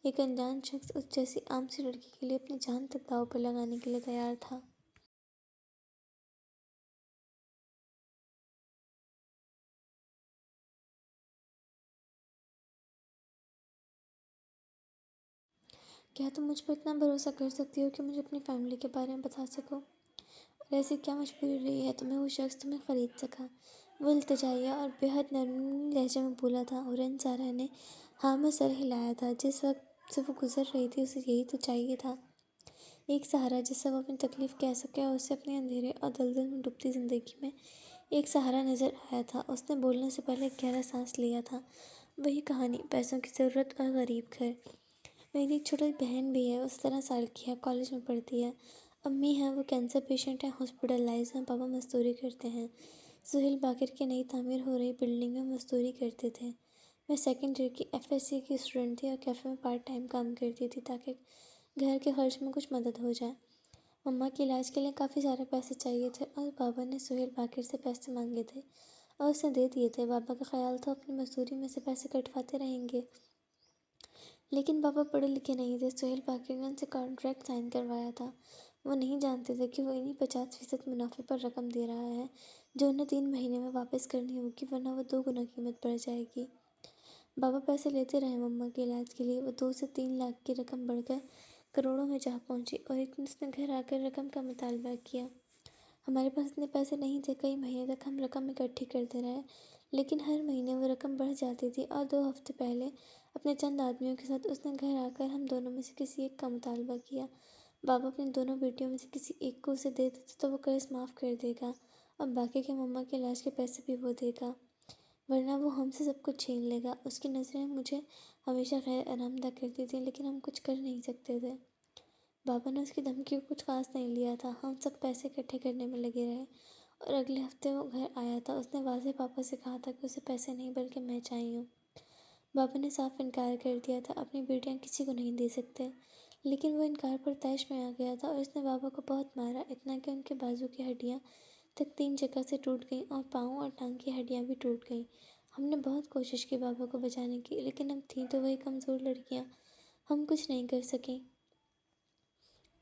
ایک انجان شخص اس جیسی عام سی لڑکی کے لیے اپنی جان تک داؤ پر لگانے کے لیے تیار تھا۔ کیا تم مجھ پر اتنا بھروسہ کر سکتی ہو کہ مجھے اپنی فیملی کے بارے میں بتا سکو؟ اور ایسی کیا مجبوری رہی ہے تمہیں وہ شخص تمہیں خرید سکا؟ وہ التجائیہ اور بے حد نرم لہجے میں بولا تھا اور عین زارا نے ہاں میں سر ہلایا تھا۔ جس وقت سے وہ گزر رہی تھی اسے یہی تو چاہیے تھا، ایک سہارا جس سے وہ اپنی تکلیف کہہ سکے، اور اسے اپنے اندھیرے اور دلدل میں ڈوبتی زندگی میں ایک سہارا نظر آیا تھا۔ اس نے بولنے سے پہلے ایک گہرا سانس لیا تھا۔ وہی کہانی، پیسوں کی ضرورت اور غریب گھر۔ میری ایک چھوٹی بہن بھی ہے، وہ 17 سال کی ہے، کالج میں پڑھتی ہے۔ امی ہیں، وہ کینسر پیشنٹ ہیں، ہاسپٹلائز ہیں، پاپا مزدوری کرتے ہیں۔ سہیل باقر کی نئی تعمیر ہو رہی بلڈنگ میں مزدوری کرتے تھے۔ میں سیکنڈ ایئر کی ایف ایس سی کی اسٹوڈنٹ تھی اور کیفے میں پارٹ ٹائم کام کرتی تھی تاکہ گھر کے خرچ میں کچھ مدد ہو جائے۔ مما کے علاج کے لیے کافی سارے پیسے چاہیے تھے اور بابا نے سہیل باقر سے پیسے مانگے تھے اور اسے دے دیے تھے۔ بابا کا خیال تھا اپنی مزدوری میں سے پیسے کٹواتے رہیں گے، لیکن بابا پڑھے لکھے نہیں تھے۔ سہیل باقر نے ان سے کانٹریکٹ سائن کروایا تھا۔ وہ نہیں جانتے تھے کہ وہ انہیں 50% منافع پر رقم دے رہا ہے جو انہیں 3 مہینے میں واپس کرنی ہوگی، ورنہ وہ 2 گنا قیمت بڑھ جائے گی۔ بابا پیسے لیتے رہے مما کے علاج کے لیے۔ وہ 2 سے 3 لاکھ کی رقم بڑھ کر کروڑوں میں جا پہنچی، اور ایک دن اس نے گھر آ کر رقم کا مطالبہ کیا۔ ہمارے پاس اتنے پیسے نہیں تھے۔ کئی مہینے تک ہم رقم اکٹھی کرتے رہے، لیکن ہر مہینے وہ رقم بڑھ جاتی تھی، اور 2 ہفتے پہلے اپنے چند آدمیوں کے ساتھ اس نے گھر آ کر ہم دونوں میں سے کسی ایک کا مطالبہ کیا۔ بابا اپنی دونوں بیٹیوں میں سے کسی ایک کو اسے دے دیتے تو وہ قرض معاف کر دے گا اور باقی کے مما کے علاج کے پیسے بھی وہ دے گا، ورنہ وہ ہم سے سب کچھ چھین لے گا۔ اس کی نظریں مجھے ہمیشہ غیر آرامدہ کرتی تھیں، لیکن ہم کچھ کر نہیں سکتے تھے۔ بابا نے اس کی دھمکی کو کچھ خاص نہیں لیا تھا۔ ہم سب پیسے اکٹھے کرنے میں لگے رہے اور اگلے ہفتے وہ گھر آیا تھا۔ اس نے واضح پاپا سے کہا تھا کہ اسے پیسے نہیں بلکہ میں چاہیے۔ بابا نے صاف انکار کر دیا تھا، اپنی بیٹیاں کسی کو نہیں دے سکتے، لیکن وہ انکار پر طیش میں آ گیا تھا اور اس نے بابا کو بہت مارا، اتنا کہ ان کے بازو کی ہڈیاں تک 3 جگہ سے ٹوٹ گئیں اور پاؤں اور ٹانگ کی ہڈیاں بھی ٹوٹ گئیں۔ ہم نے بہت کوشش کی بابا کو بچانے کی، لیکن اب تھیں تو وہی کمزور لڑکیاں، ہم کچھ نہیں کر سکیں۔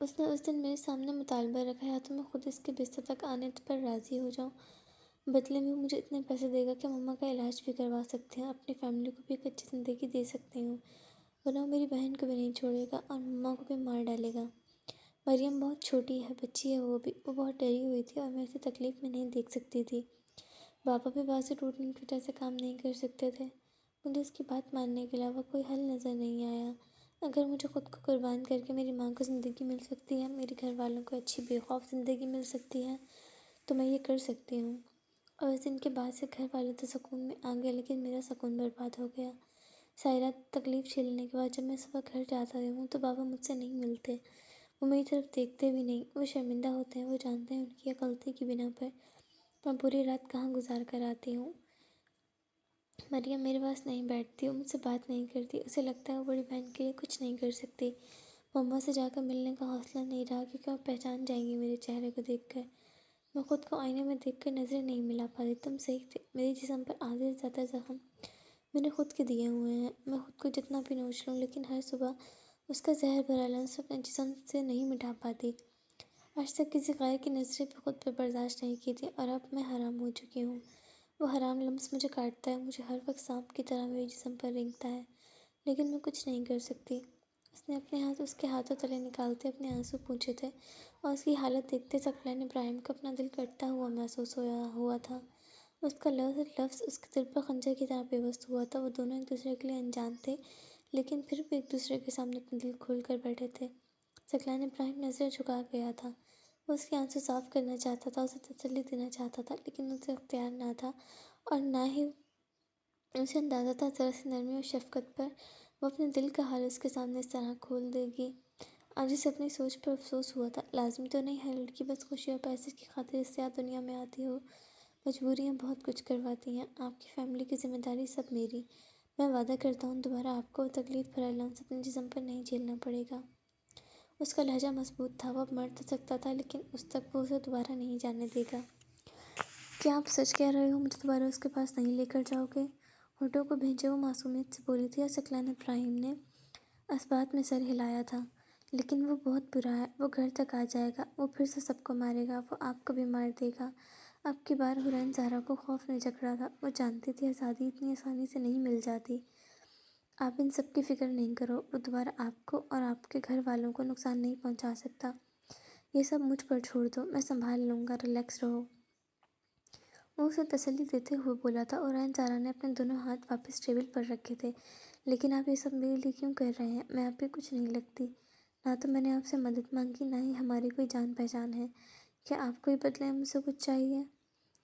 اس نے اس دن میرے سامنے مطالبہ رکھا یا تو میں خود اس کے بستر تک آنے پر راضی ہو جاؤں، بدلے میں مجھے اتنے پیسے دے گا کہ مما کا علاج بھی کروا سکتے ہیں، اپنی فیملی کو بھی ایک اچھی زندگی دے سکتے ہوں، ورنہ وہ میری بہن کو بھی نہیں چھوڑے گا اور مما کو بھی مار ڈالے گا۔ مریم بہت چھوٹی ہے، بچی ہے، وہ بہت ڈری ہوئی تھی اور میں اسے تکلیف میں نہیں دیکھ سکتی تھی۔ بابا بھی بازو ٹوٹنے کی وجہ سے کام نہیں کر سکتے تھے۔ مجھے اس کی بات ماننے کے علاوہ کوئی حل نظر نہیں آیا۔ اگر مجھے خود کو قربان کر کے میری ماں کو زندگی مل سکتی ہے، میرے گھر والوں کو اچھی بے خوف زندگی مل سکتی ہے، تو میں یہ کر سکتی ہوں۔ اور اس دن کے بعد سے گھر والے تو سکون میں آ گئے، لیکن میرا سکون برباد ہو گیا۔ ساری رات تکلیف جھیلنے کے بعد جب میں صبح گھر جاتا ہوں تو بابا مجھ سے نہیں ملتے، وہ میری طرف دیکھتے بھی نہیں، وہ شرمندہ ہوتے ہیں، وہ جانتے ہیں ان کی غلطی کی بنا پر میں پوری رات کہاں گزار کر آتی ہوں۔ مریم میرے پاس نہیں بیٹھتی، وہ مجھ سے بات نہیں کرتی، اسے لگتا ہے وہ بڑی بہن کے لیے کچھ نہیں کر سکتی۔ مما سے جا کر ملنے کا حوصلہ نہیں رہا کیونکہ وہ پہچان جائیں گی میرے چہرے کو دیکھ کر۔ میں خود کو آئینے میں دیکھ کر نظریں نہیں ملا پاتی۔ تم صحیح تھے، میرے جسم پر آدھے سے زیادہ زخم میں نے خود کے دیے ہوئے ہیں۔ میں خود کو جتنا بھی نوچ لوں، لیکن ہر صبح اس کا زہر بھرا لمس اپنے جسم سے نہیں مٹا پاتی۔ آج تک کسی غیر کی نظریں بھی خود پہ برداشت نہیں کی تھی، اور اب میں حرام ہو چکی ہوں۔ وہ حرام لمس مجھے کاٹتا ہے، مجھے ہر وقت سانپ کی طرح میرے جسم پر رینگتا ہے، لیکن میں کچھ نہیں کر سکتی۔ اس نے اپنے ہاتھ اس کے ہاتھوں تلے نکالتے اپنے آنسو پونچھے تھے، اور اس کی حالت دیکھتے ثقلین ابراہیم کو اپنا دل کٹتا ہوا محسوس ہوا تھا۔ اس کا لفظ اس کے دل پر خنجر کی طرح پیوست ہوا تھا۔ وہ دونوں ایک دوسرے کے لیے انجان تھے، لیکن پھر بھی ایک دوسرے کے سامنے اپنا دل کھول کر بیٹھے تھے۔ ثقلین ابراہیم نظریں جھکا گیا تھا، وہ اس کے آنسو صاف کرنا چاہتا تھا، اسے تسلی دینا چاہتا تھا، لیکن اسے اختیار نہ تھا، اور نہ ہی اسے اندازہ تھا ذرا سی نرمی اور شفقت پر وہ اپنے دل کا حال اس کے سامنے اس طرح کھول دے گی۔ آج اسے اپنی سوچ پر افسوس ہوا تھا۔ لازمی تو نہیں ہر لڑکی بس خوشی اور پیسے کی خاطر اس سیاہ دنیا میں آتی ہو، مجبوریاں بہت کچھ کرواتی ہیں۔ آپ کی فیملی کی ذمہ داری سب میری۔ میں وعدہ کرتا ہوں دوبارہ آپ کو تکلیف بھرا لمس اپنے جسم پر نہیں جھیلنا پڑے گا۔ اس کا لہجہ مضبوط تھا، وہ اب مر تو سکتا تھا، لیکن اس تک وہ اسے دوبارہ نہیں جانے دے گا۔ کیا آپ سچ کہہ رہے ہو؟ مجھے دوبارہ اس کے پاس نہیں لے کر جاؤ گے؟ ہونٹوں کو بھینچے وہ معصومیت سے بولی تھی، اور ثقلین ابراہیم نے اس بات میں سر ہلایا تھا۔ لیکن وہ بہت برا ہے، وہ گھر تک آ جائے گا، وہ پھر سے سب کو مارے گا، وہ آپ کو بھی مار دے گا۔ اب کی بار حرین زہرا کو خوف نے جکڑا تھا، وہ جانتی تھی آزادی اتنی آسانی سے نہیں مل جاتی۔ آپ ان سب کی فکر نہیں کرو، وہ دوبارہ آپ کو اور آپ کے گھر والوں کو نقصان نہیں پہنچا سکتا۔ یہ سب مجھ پر چھوڑ دو، میں سنبھال لوں گا، ریلیکس رہو۔ وہ اسے تسلی دیتے ہوئے بولا تھا، اور حرین زہرا نے اپنے دونوں ہاتھ واپس ٹیبل پر رکھے تھے۔ لیکن آپ یہ سب میرے لیے کیوں کر رہے ہیں؟ میں آپ کی کچھ نہیں لگتی، نہ تو میں نے آپ سے مدد مانگی، نہ ہی ہماری کوئی جان پہچان ہے۔ کیا آپ کو یہ بدلے مجھ سے کچھ چاہیے؟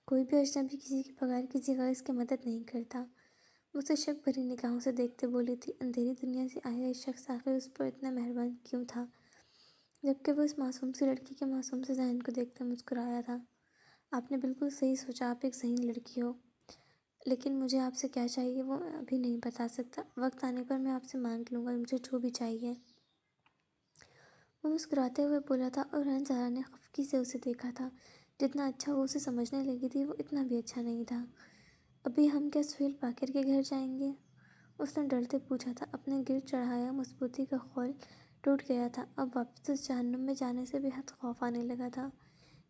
کوئی بھی اجنبی کسی کے بغیر کسی غرض کی مدد نہیں کرتا۔ وہ اسے شک بھری نگاہوں سے دیکھتے بولی تھی، اندھیری دنیا سے آیا یہ شخص آخر اس پر اتنا مہربان کیوں تھا، جبکہ وہ اس معصوم سی لڑکی کے معصوم سے ذہن کو دیکھتے مسکرایا تھا۔ آپ نے بالکل صحیح سوچا، آپ ایک ذہین لڑکی ہو، لیکن مجھے آپ سے کیا چاہیے وہ میں ابھی نہیں بتا سکتا، وقت آنے پر میں آپ سے مانگ لوں گا مجھے جو بھی چاہیے۔ وہ مسکراتے ہوئے بولا تھا، اور حرین زہرا نے خفگی سے اسے دیکھا تھا۔ جتنا اچھا وہ اسے سمجھنے لگی تھی، وہ اتنا بھی اچھا نہیں تھا۔ ابھی ہم کیا سہیل باقر کے گھر جائیں گے؟ اس نے ڈرتے پوچھا تھا۔ اپنے گرد چڑھایا مضبوطی کا خول ٹوٹ گیا تھا، اب واپس اس جہنم میں جانے سے بے حد خوف آنے لگا تھا۔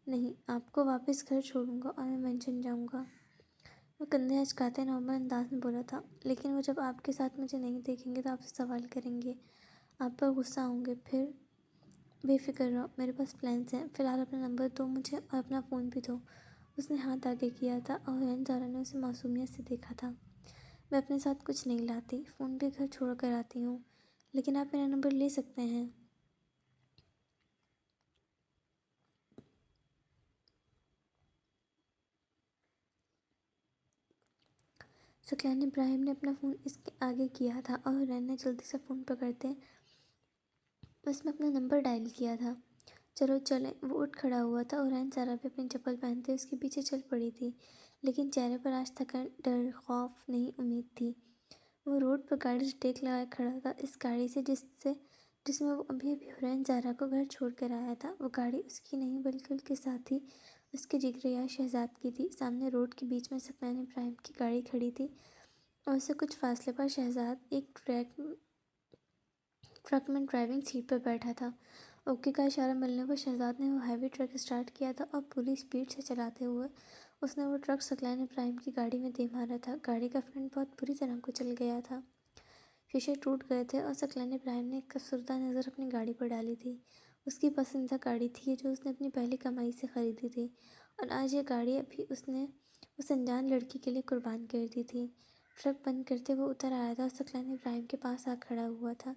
نہیں، آپ کو واپس گھر چھوڑوں گا اور میں مینشن جاؤں گا، وہ کندھے اچکاتے نومر انداز میں بولا تھا، لیکن وہ جب آپ کے ساتھ مجھے نہیں دیکھیں گے تو آپ سے سوال کریں گے، آپ پر غصہ ہوں گے، پھر بے فکر رہو، میرے پاس پلانس ہیں، فی الحال اپنا نمبر دو مجھے اور اپنا فون بھی دو۔ اس نے ہاتھ آگے کیا تھا، اور حرین زہرا نے اسے معصومیت سے دیکھا تھا۔ میں اپنے ساتھ کچھ نہیں لاتی، فون بھی گھر چھوڑ کر آتی ہوں، لیکن آپ میرا نمبر لے سکتے ہیں۔ ثقلین ابراہیم نے اپنا فون اس کے آگے کیا تھا، اور حرین نے جلدی سے فون پکڑتے اس میں اپنا نمبر ڈائل کیا تھا۔ چلو چلیں، وہ اٹھ کھڑا ہوا تھا، اور حرین زہرا بھی اپنی چپل پہنتے اس کے پیچھے چل پڑی تھی، لیکن چہرے پر آج تھکن، ڈر، خوف نہیں، امید تھی۔ وہ روڈ پر گاڑی سے ٹیک لگائے کھڑا تھا، اس گاڑی سے جس میں وہ ابھی ابھی حرین زہرا کو گھر چھوڑ کر آیا تھا۔ وہ گاڑی اس کی نہیں بلکہ اس کے ساتھی اس کی جگریہ شہزاد کی تھی۔ سامنے روڈ کے بیچ میں ثقلین ابراہیم کی گاڑی کھڑی تھی اور اس سے کچھ فاصلے پر شہزاد ایک ٹرک میں ڈرائیونگ سیٹ پر بیٹھا تھا۔ اوکے کا اشارہ ملنے پر شہزاد نے وہ ہیوی ٹرک سٹارٹ کیا تھا اور پوری سپیڈ سے چلاتے ہوئے اس نے وہ ٹرک ثقلین ابراہیم کی گاڑی میں دے مارا تھا۔ گاڑی کا فرنٹ بہت بری طرح کچل گیا تھا، شیشے ٹوٹ گئے تھے اور ثقلین ابراہیم نے ایک افسردہ نظر اپنی گاڑی پر ڈالی تھی۔ اس کی پسندیدہ گاڑی تھی جو اس نے اپنی پہلی کمائی سے خریدی تھی، اور آج یہ گاڑی ابھی اس نے اس انجان لڑکی کے لیے قربان کر دی تھی۔ ٹرک بند کرتے وہ اتر آیا تھا اور ثقلین ابراہیم کے پاس آ کھڑا ہوا تھا،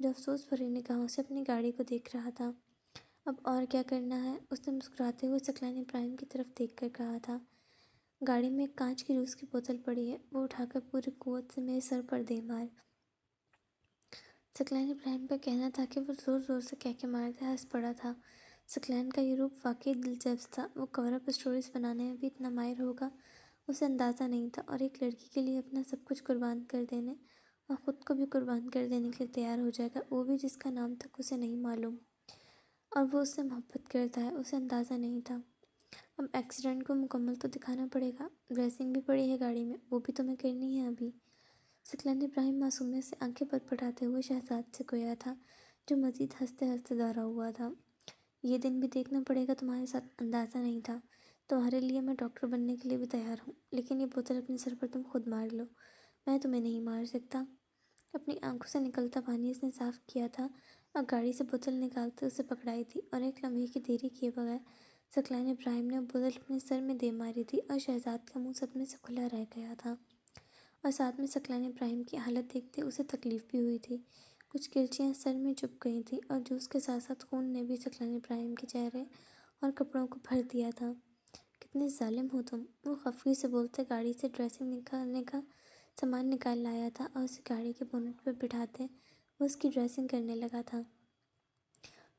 جو افسوس بھری نگاہوں سے اپنی گاڑی کو دیکھ رہا تھا۔ اب اور کیا کرنا ہے؟ اس نے مسکراتے ہوئے ثقلین ابراہیم کی طرف دیکھ کر کہا تھا۔ گاڑی میں ایک کانچ کی جوس کی بوتل پڑی ہے، وہ اٹھا کر پوری قوت سے میرے سر پر دے مار۔ ثقلین ابراہیم کا کہنا تھا کہ وہ زور زور سے کہکے مارتے ہنس پڑا تھا۔ ثقلین کا یہ روپ واقعی دلچسپ تھا۔ وہ کور اپ اسٹوریز بنانے میں بھی اتنا ماہر ہوگا، اسے اندازہ نہیں تھا، اور ایک لڑکی کے لیے اپنا سب کچھ قربان کر دینے اور خود کو بھی قربان کر دینے کے لیے تیار ہو جائے گا، وہ بھی جس کا نام تک اسے نہیں معلوم، اور وہ اس سے محبت کرتا ہے، اسے اندازہ نہیں تھا۔ اب ایکسیڈنٹ کو مکمل تو دکھانا پڑے گا، ڈریسنگ بھی پڑی ہے گاڑی میں، وہ بھی تمہیں کرنی ہے ابھی۔ ثقلین ابراہیم معصومیت سے آنکھیں پٹ پٹاتے ہوئے شہزاد سے گویا تھا، جو مزید ہنستے ہنستے دوہرا ہوا تھا۔ یہ دن بھی دیکھنا پڑے گا تمہارے ساتھ، اندازہ نہیں تھا۔ تمہارے لیے میں ڈاکٹر بننے کے لیے بھی تیار ہوں، لیکن یہ بوتل اپنے سر پر تم خود مار لو، میں تمہیں نہیں مار سکتا۔ اپنی آنکھوں سے نکلتا پانی اس نے صاف کیا تھا اور گاڑی سے بوتل نکالتے اسے پکڑائی تھی، اور ایک لمحے کی دیری کیے بغیر ثقلین ابراہیم نے بوتل اپنے سر میں دے ماری تھی، اور شہزاد کا منہ صدمے سے کھلا رہ گیا تھا، اور ساتھ میں ثقلین ابراہیم کی حالت دیکھتے اسے تکلیف بھی ہوئی تھی۔ کچھ کرچیاں سر میں چبھ گئی تھیں، اور جوس کے ساتھ ساتھ خون نے بھی ثقلین ابراہیم کے چہرے اور کپڑوں کو بھر دیا تھا۔ کتنے ظالم ہو تم! وہ خفگی سے بولتے گاڑی سے ڈریسنگ نکالنے کا سامان نکال لایا تھا، اور اسے گاڑی کے بونٹ پر بٹھاتے وہ اس کی ڈریسنگ کرنے لگا تھا۔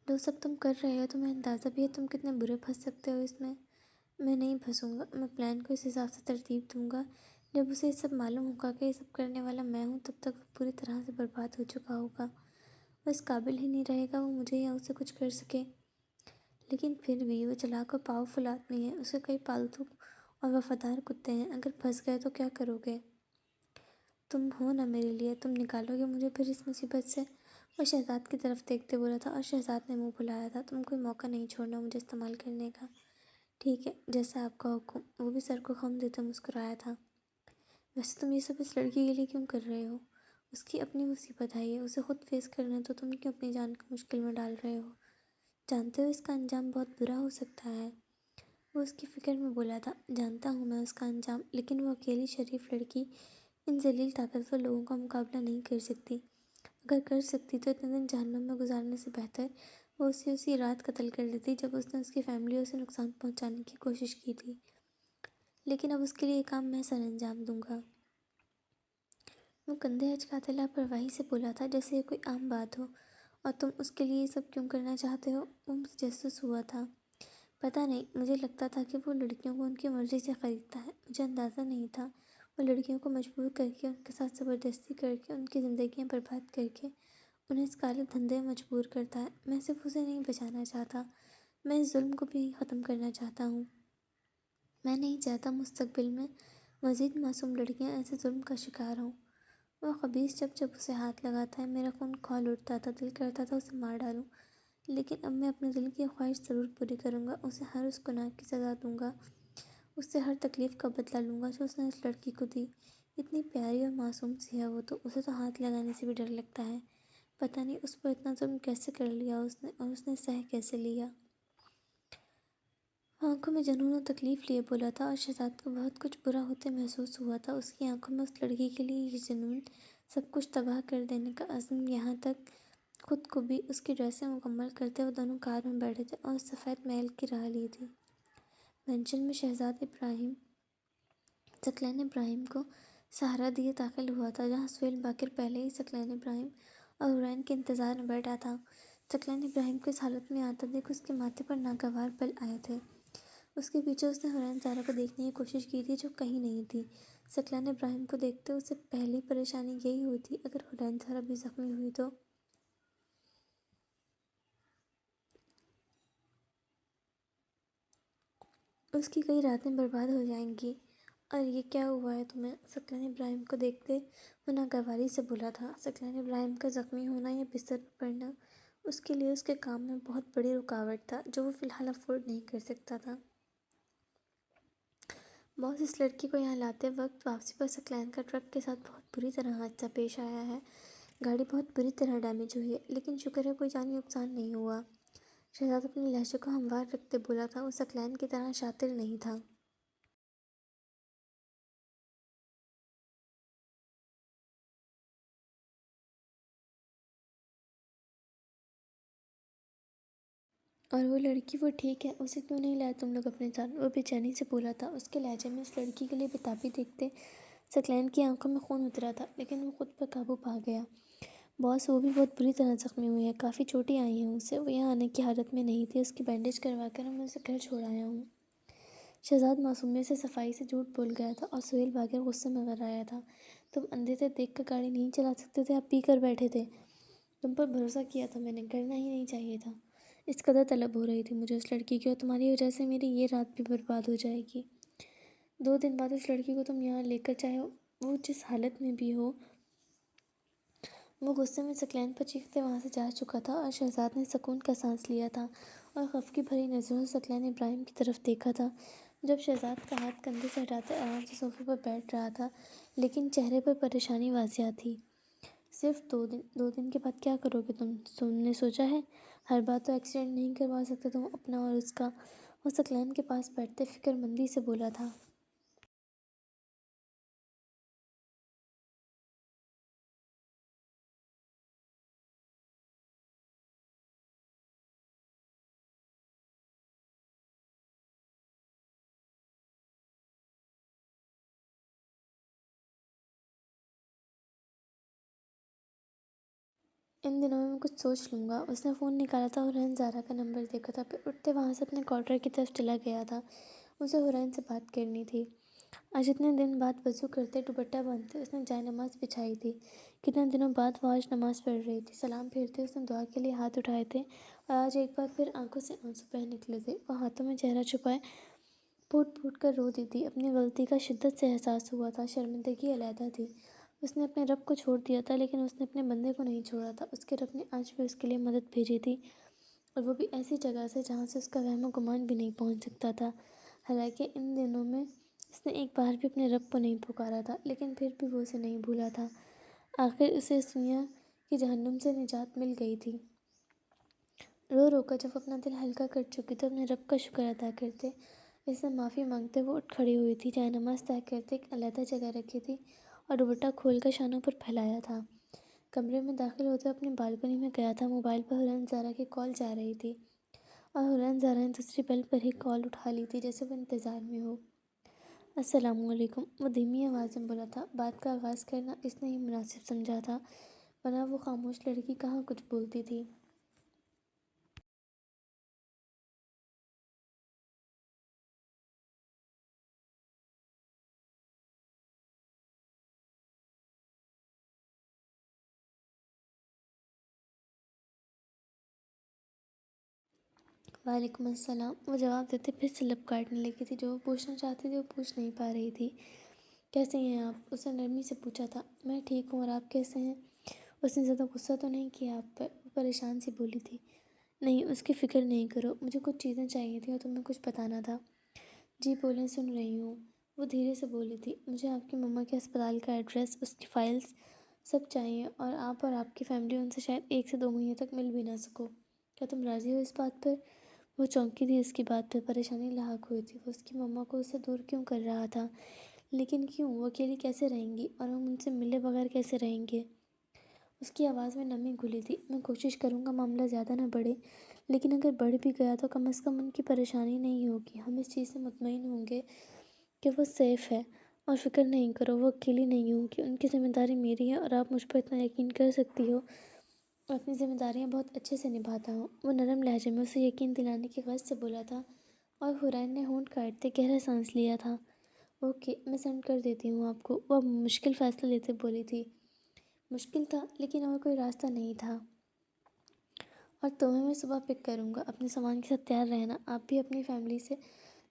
جو سب تم کر رہے ہو، تمہیں اندازہ بھی ہے تم کتنے برے پھنس سکتے ہو اس میں؟ میں نہیں پھنسوں گا، میں پلان کو اس حساب سے ترتیب دوں گا۔ جب اسے یہ سب معلوم ہوگا کہ یہ سب کرنے والا میں ہوں، تب تک وہ پوری طرح سے برباد ہو چکا ہوگا، وہ اس قابل ہی نہیں رہے گا وہ مجھے یا اسے کچھ کر سکے۔ لیکن پھر بھی وہ چلاک اور پاورفل آدمی ہے، اس کے کئی پالتو اور وفادار کتے ہیں، اگر پھنس گئے تو کیا کرو گے؟ تم ہو نا میرے لیے، تم نکالو گے مجھے پھر اس مصیبت سے؟ وہ شہزاد کی طرف دیکھتے بولا تھا، اور شہزاد نے منہ پھلایا تھا۔ تم کوئی موقع نہیں چھوڑنا مجھے استعمال کرنے کا۔ ٹھیک ہے، جیسا آپ کا حکم۔ وہ بھی سر کو خم دیتے مسکرایا تھا۔ ویسے تم یہ سب اس لڑکی کے لیے کیوں کر رہے ہو؟ اس کی اپنی مصیبت ہے، اسے خود فیس کرنا ہے، تو تم کیوں اپنی جان کو مشکل میں ڈال رہے ہو؟ جانتے ہو اس کا انجام بہت برا ہو سکتا ہے، وہ اس کی فکر میں بولا تھا۔ جانتا ہوں میں اس کا انجام، لیکن وہ اکیلی شریف لڑکی ان ذلیل طاقتور لوگوں کا مقابلہ نہیں کر سکتی۔ اگر کر سکتی تو اتنے دن جہنم میں گزارنے سے بہتر وہ اسے اسی رات قتل کر دیتی جب اس نے اس کی فیملی اور اسے نقصان پہنچانے کی کوشش کی تھی، لیکن اب اس کے لیے یہ کام میں سر انجام دوں گا۔ وہ کندھے اچکاتے لاپرواہی سے بولا تھا، جیسے یہ کوئی عام بات ہو۔ اور تم اس کے لیے یہ سب کیوں کرنا چاہتے ہو؟ وہ متجسس ہوا تھا۔ پتہ نہیں، مجھے لگتا تھا کہ وہ لڑکیوں کو ان کی مرضی سے خریدتا ہے، مجھے اندازہ نہیں تھا وہ لڑکیوں کو مجبور کر کے، ان کے ساتھ زبردستی کر کے، ان کی زندگیاں برباد کر کے انہیں اس کالے دھندے میں مجبور کرتا ہے۔ میں صرف اسے نہیں بچانا چاہتا، میں اس ظلم کو بھی ختم کرنا چاہتا ہوں۔ میں نہیں چاہتا مستقبل میں مزید معصوم لڑکیاں ایسے ظلم کا شکار ہوں۔ وہ خبیث جب جب اسے ہاتھ لگاتا ہے میرا خون کھول اٹھتا تھا، دل کرتا تھا اسے مار ڈالوں، لیکن اب میں اپنے دل کی خواہش ضرور پوری کروں گا، اسے ہر اس گناہ کی سزا دوں گا، اس سے ہر تکلیف کا بدلہ لوں گا جو اس نے اس لڑکی کو دی۔ اتنی پیاری اور معصوم سی ہے وہ تو، اسے تو ہاتھ لگانے سے بھی ڈر لگتا ہے۔ پتہ نہیں اس پر اتنا ظلم کیسے کر لیا اس نے، اور اس نے سہ کیسے لیا۔ آنکھوں میں جنون و تکلیف لیے بولا تھا، اور شہزاد کو بہت کچھ برا ہوتے محسوس ہوا تھا۔ اس کی آنکھوں میں اس لڑکی کے لیے یہ جنون، سب کچھ تباہ کر دینے کا عزم، یہاں تک خود کو بھی۔ اس کی ڈریسنگ مکمل کرتے وہ دونوں کار میں بیٹھے تھے اور سفید محل کی راہ لی تھی۔ مینشن میں شہزاد ابراہیم ثقلین ابراہیم کو سہارا دیے داخل ہوا تھا، جہاں سہیل باقر پہلے ہی ثقلین ابراہیم اور حورین کے انتظار میں بیٹھا تھا۔ ثقلین ابراہیم کو اس حالت میں آتا دیکھ اس کے ماتھے پر ناگوار بل آئے تھے۔ اس کے پیچھے اس نے حورین زارا کو دیکھنے کی کوشش کی تھی، جو کہیں نہیں تھی۔ ثقلین ابراہیم کو دیکھتے اسے پہلی پریشانی یہی ہوئی تھی، اگر حورین زارا بھی زخمی ہوئی تو؟ اس کی کئی راتیں برباد ہو جائیں گی۔ اور یہ کیا ہوا ہے تمہیں؟ ثقلین ابراہیم کو دیکھتے وہ ناگواری سے بولا تھا۔ ثقلین ابراہیم کا زخمی ہونا یا بستر پر پڑنا اس کے لیے اس کے کام میں بہت بڑی رکاوٹ تھا جو وہ فی الحال افورڈ نہیں کر سکتا تھا۔ باس، اس لڑکی کو یہاں لاتے وقت واپسی پر ثقلین کا ٹرک کے ساتھ بہت بری طرح حادثہ پیش آیا ہے۔ گاڑی بہت بری طرح ڈیمیج ہوئی ہے، لیکن شکر ہے کوئی جانی نقصان نہیں ہوا۔ شہزاد اپنے لہجے کو ہموار رکھتے بولا تھا۔ وہ ثقلین کی طرح شاطر نہیں تھا۔ اور وہ لڑکی، وہ ٹھیک ہے، اسے کیوں نہیں لایا تم لوگ اپنے ساتھ؟ وہ بے چینی سے بولا تھا۔ اس کے لہجے میں اس لڑکی کے لیے بےتابی دیکھتے ثقلین کی آنکھوں میں خون اترا تھا، لیکن وہ خود پر قابو پا گیا۔ باس، وہ بھی بہت بری طرح زخمی ہوئی ہے، کافی چوٹیں آئی ہیں اسے، وہ یہاں آنے کی حالت میں نہیں تھی، اس کی بینڈیج کروا کر میں اسے گھر چھوڑ آیا ہوں۔ شہزاد معصومیت سے صفائی سے جھوٹ بول گیا تھا، اور سہیل باقر غصے میں غرقایا تھا۔ تم اندھے تھے، دیکھ کر گاڑی نہیں چلا سکتے تھے، آپ پی کر بیٹھے تھے۔ تم پر بھروسہ کیا تھا میں نے، کرنا ہی نہیں چاہیے تھا۔ اس قدر طلب ہو رہی تھی مجھے اس لڑکی کی، اور تمہاری وجہ سے میری یہ رات بھی برباد ہو جائے گی۔ 2 دن بعد اس لڑکی کو تم یہاں لے کر، چاہے وہ جس حالت میں بھی ہو۔ وہ غصے میں ثقلین پر چیختے وہاں سے جا چکا تھا، اور شہزاد نے سکون کا سانس لیا تھا اور خفگی بھری نظروں سے ثقلین ابراہیم کی طرف دیکھا تھا، جب شہزاد کا ہاتھ کندھے سے ہٹاتے آرام سے صوفے پر بیٹھ رہا تھا، لیکن چہرے پر پریشانی واضح تھی۔ صرف 2 دن؟ 2 دن کے بعد کیا کرو گے تم نے سوچا ہے؟ ہر بات تو ایکسیڈنٹ نہیں کروا سکتے تم اپنا اور اس کا۔ وہ ثقلین کے پاس بیٹھتے فکر مندی سے بولا تھا۔ ان دنوں میں کچھ سوچ لوں گا۔ اس نے فون نکالا تھا، حرین زارا کا نمبر دیکھا تھا، پھر اٹھتے وہاں سے اپنے کوارٹر کی طرف چلا گیا تھا۔ اسے حرین سے بات کرنی تھی۔ آج اتنے دن بعد وضو کرتے، دوپٹہ باندھتے اس نے جائے نماز بچھائی تھی۔ کتنے دنوں بعد وہ آج نماز پڑھ رہی تھی۔ سلام پھیرتے اس نے دعا کے لیے ہاتھ اٹھائے تھے، اور آج ایک بار پھر آنکھوں سے آنسو بہہ نکلے تھے۔ وہ ہاتھوں میں چہرہ چھپائے پھوٹ پھوٹ کر رو دی تھی۔ اپنی غلطی کا شدت سے احساس ہوا تھا، شرمندگی علیحدہ تھی۔ اس نے اپنے رب کو چھوڑ دیا تھا، لیکن اس نے اپنے بندے کو نہیں چھوڑا تھا۔ اس کے رب نے آج بھی اس کے لیے مدد بھیجی تھی، اور وہ بھی ایسی جگہ سے جہاں سے اس کا وہم و گمان بھی نہیں پہنچ سکتا تھا۔ حالانکہ ان دنوں میں اس نے ایک بار بھی اپنے رب کو نہیں پکارا تھا، لیکن پھر بھی وہ اسے نہیں بھولا تھا۔ آخر اسے اس دنیا کی جہنم سے نجات مل گئی تھی۔ رو رو کر جب وہ اپنا دل ہلکا کر چکی تو اپنے رب کا شکر ادا کرتے، اس سے معافی مانگتے وہ اٹھ کھڑی ہوئی تھی۔ جائے نماز طے کرتے ایک علیحدہ جگہ رکھی تھی، اور دوپٹہ کھول کر شانوں پر پھیلایا تھا۔ کمرے میں داخل ہوتے اپنی بالکنی میں گیا تھا۔ موبائل پر حرین زارا کی کال جا رہی تھی، اور حرین زارا نے دوسری بیل پر ہی کال اٹھا لی تھی، جیسے وہ انتظار میں ہو۔ السلام علیکم، وہ دھیمی آواز میں بولا تھا۔ بات کا آغاز کرنا اس نے ہی مناسب سمجھا تھا، ورنہ وہ خاموش لڑکی کہاں کچھ بولتی تھی۔ وعلیکم السلام، وہ جواب دیتے پھر سے لب کاٹنے لگی تھی۔ جو وہ پوچھنا چاہتی تھی وہ پوچھ نہیں پا رہی تھی۔ کیسے ہیں آپ؟ اس نے نرمی سے پوچھا تھا۔ میں ٹھیک ہوں، اور آپ کیسے ہیں؟ اس نے زیادہ غصہ تو نہیں کیا آپ پر؟ وہ پریشان سی بولی تھی۔ نہیں، اس کی فکر نہیں کرو، مجھے کچھ چیزیں چاہیے تھیں اور تمہیں کچھ بتانا تھا۔ جی بولیں، سن رہی ہوں، وہ دھیرے سے بولی تھی۔ مجھے آپ کی مما کے ہسپتال کا ایڈریس، اس کی فائلز، سب چاہیے، اور آپ کی فیملی ان سے شاید 1 سے 2 مہینے تک مل بھی نہ سکو۔ کیا تم راضی ہو اس بات پر؟ وہ چونکی تھی اس کی بات پہ، پریشانی لاحق ہوئی تھی۔ وہ اس کی مما کو اس سے دور کیوں کر رہا تھا؟ لیکن کیوں؟ وہ اکیلی کیسے رہیں گی، اور ہم ان سے ملے بغیر کیسے رہیں گے؟ اس کی آواز میں نمی گھلی تھی۔ میں کوشش کروں گا معاملہ زیادہ نہ بڑھے، لیکن اگر بڑھ بھی گیا تو کم از کم ان کی پریشانی نہیں ہوگی۔ ہم اس چیز سے مطمئن ہوں گے کہ وہ سیف ہے، اور فکر نہیں کرو، وہ اکیلی نہیں ہوگی۔ ان کی ذمہ داری میری ہے، اور آپ مجھ پر اتنا یقین کر سکتی ہو اور اپنی ذمہ داریاں بہت اچھے سے نبھاتا ہوں۔ وہ نرم لہجے میں اسے یقین دلانے کی غرض سے بولا تھا، اور حرین نے ہونٹ کاٹتے گہرا سانس لیا تھا۔ اوکے، میں سینڈ کر دیتی ہوں آپ کو، وہ مشکل فیصلہ لیتے بولی تھی۔ مشکل تھا، لیکن اور کوئی راستہ نہیں تھا۔ اور تمہیں میں صبح پک کروں گا، اپنے سامان کے ساتھ تیار رہنا۔ آپ بھی اپنی فیملی سے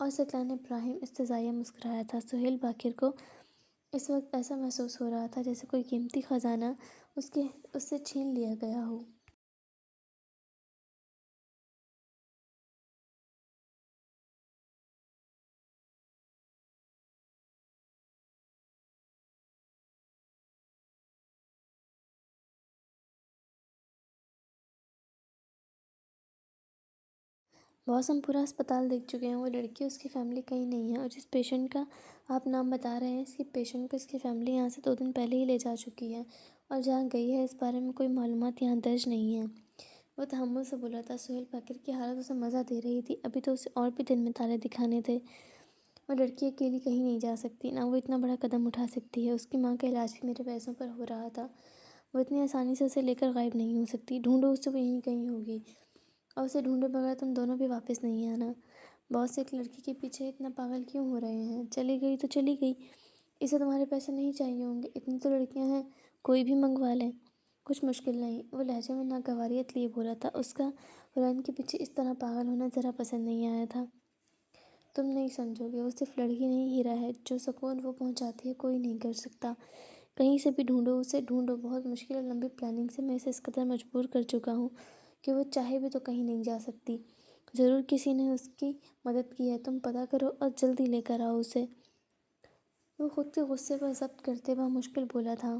اور ثقلان ابراہیم استزائیہ مسکرایا تھا۔ سہیل باقر کو اس وقت ایسا محسوس ہو رہا تھا جیسے کوئی قیمتی خزانہ اس سے چھین لیا گیا ہو۔ باس، ہم پورا اسپتال دیکھ چکے ہیں، وہ لڑکی اس کی فیملی کہیں نہیں ہے، اور جس پیشنٹ کا آپ نام بتا رہے ہیں اس کی پیشنٹ کو اس کی فیملی یہاں سے 2 دن پہلے ہی لے جا چکی ہے، اور جہاں گئی ہے اس بارے میں کوئی معلومات یہاں درج نہیں ہے۔ وہ تحمل سے بولا تھا۔ سہیل باقر کی حالت اسے مزہ دے رہی تھی، ابھی تو اسے اور بھی دل میں تالے دکھانے تھے۔ وہ لڑکی اکیلی کہیں نہیں جا سکتی، نہ وہ اتنا بڑا قدم اٹھا سکتی ہے۔ اس کی ماں کا علاج بھی میرے پیسوں پر ہو رہا تھا، وہ اتنی آسانی سے اسے لے کر غائب نہیں ہو سکتی۔ ڈھونڈو اسے، وہ یہیں کہیں ہوگی، اور اسے ڈھونڈے بغیر تم دونوں بھی واپس نہیں آنا۔ باس، ایک لڑکی کے پیچھے اتنا پاگل کیوں ہو رہے ہیں؟ چلی گئی تو چلی گئی، اسے تمہارے پیسے نہیں چاہیے ہوں گے، اتنی تو لڑکیاں ہیں، کوئی بھی منگوا لیں، کچھ مشکل نہیں۔ وہ لہجے میں ناگواریت لیے بولا تھا۔ اس کا حران کے پیچھے اس طرح پاگل ہونا ذرا پسند نہیں آیا تھا۔ تم نہیں سمجھو گے، وہ صرف لڑکی نہیں، ہیرا ہے۔ جو سکون وہ پہنچاتی ہے کوئی نہیں کر سکتا۔ کہیں سے بھی ڈھونڈو اسے، ڈھونڈو۔ بہت مشکل اور لمبی پلاننگ سے میں اسے اس قدر مجبور کر چکا ہوں کہ وہ چاہے بھی تو کہیں نہیں جا سکتی۔ ضرور کسی نے اس کی مدد کی ہے، تم پتہ کرو اور جلدی لے کر آؤ اسے۔ وہ خود کے غصے پر ضبط کرتے مشکل بولا تھا۔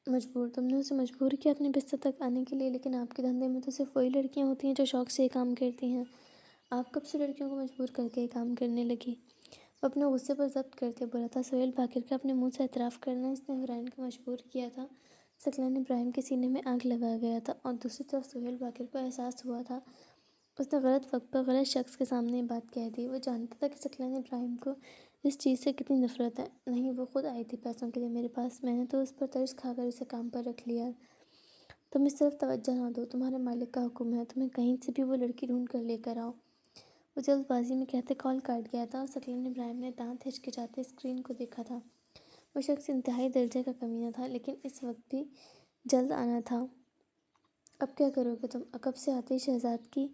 مجبور؟ تم نے اسے مجبور کیا اپنے بستر تک آنے کے لیے؟ لیکن آپ کے دھندے میں تو صرف وہی لڑکیاں ہوتی ہیں جو شوق سے یہ کام کرتی ہیں۔ آپ کب سے لڑکیوں کو مجبور کر کے یہ کام کرنے لگی؟ وہ اپنے غصے پر ضبط کرتے بولا تھا۔ سہیل باقر کا اپنے منہ سے اعتراف کرنا اس نے حران کو مجبور کیا تھا۔ ثقلان ابراہیم کے سینے میں آگ لگا گیا تھا، اور دوسری طرف سہیل باقر کو احساس ہوا تھا اس نے غلط وقت پر غلط شخص کے سامنے یہ بات کہہ دی۔ وہ جانتا تھا کہ ثقلان ابراہیم کو اس چیز سے کتنی نفرت ہے۔ نہیں، وہ خود آئی تھی پیسوں کے لیے میرے پاس، میں نے تو اس پر ترس کھا کر اسے کام پر رکھ لیا۔ تم اس طرف توجہ نہ دو، تمہارے مالک کا حکم ہے، تمہیں کہیں سے بھی وہ لڑکی ڈھونڈ کر لے کر آؤ۔ وہ جلد بازی میں کہتے کال کاٹ گیا تھا، اور ثقلان ابراہیم نے دانت ہچکچاتے اسکرین کو دیکھا تھا۔ وہ شخص انتہائی درجے کا کمینہ تھا، لیکن اس وقت بھی جلد آنا تھا۔ اب کیا کرو گے تم؟ عقب سے آتے ہی شہزاد کی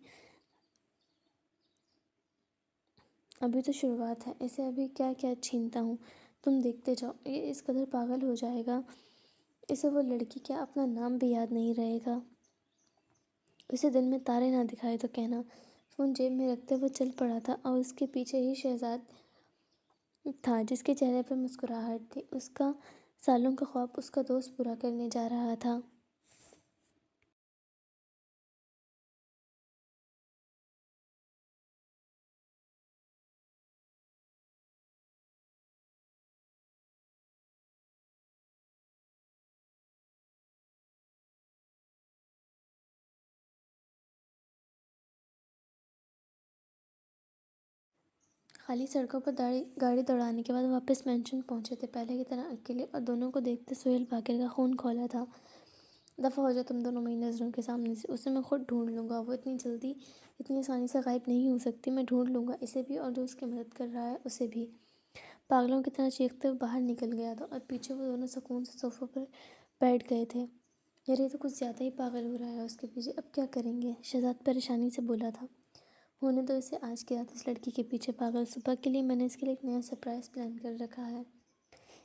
ابھی تو شروعات ہے، اسے ابھی کیا کیا چھینتا ہوں، تم دیکھتے جاؤ۔ یہ اس قدر پاگل ہو جائے گا، اسے وہ لڑکی کیا اپنا نام بھی یاد نہیں رہے گا۔ اسے دن میں تارے نہ دکھائے تو کہنا۔ فون جیب میں رکھتے وہ چل پڑا تھا، اور اس کے پیچھے ہی شہزاد تھا جس کے چہرے پر مسکراہٹ تھی۔ اس کا سالوں کا خواب اس کا دوست پورا کرنے جا رہا تھا۔ خالی سڑکوں پر گاڑی دوڑانے کے بعد واپس مینشن پہنچے تھے، پہلے کی طرح اکیلے، اور دونوں کو دیکھتے سہیل باقر کا خون کھولا تھا۔ دفعہ ہو جاؤ تم دونوں میری نظروں کے سامنے سے، اسے میں خود ڈھونڈ لوں گا، وہ اتنی جلدی اتنی آسانی سے غائب نہیں ہو سکتی، میں ڈھونڈ لوں گا اسے بھی، اور جو اس کی مدد کر رہا ہے اسے بھی۔ پاگلوں کی طرح چیختے وہ باہر نکل گیا تھا، اور پیچھے وہ دونوں سکون سے صوفوں پر بیٹھ گئے تھے۔ یار یہ تو کچھ زیادہ ہی پاگل ہو رہا ہے اس کے پیچھے، اب کیا کریں گے؟ شہزاد پریشانی سے بولا تھا۔ ہونے دو اسے، آج کی رات اس لڑکی کے پیچھے پاگل، صبح کے لیے میں نے اس کے لیے ایک نیا سرپرائز پلان کر رکھا ہے۔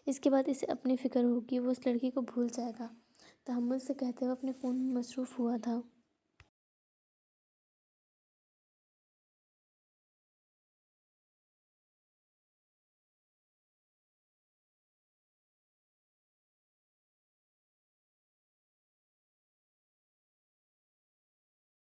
اس کے بعد اسے اپنی فکر ہوگی، وہ اس لڑکی کو بھول جائے گا۔ تحمل سے کہتے ہوئے اپنے فون میں مصروف ہوا تھا۔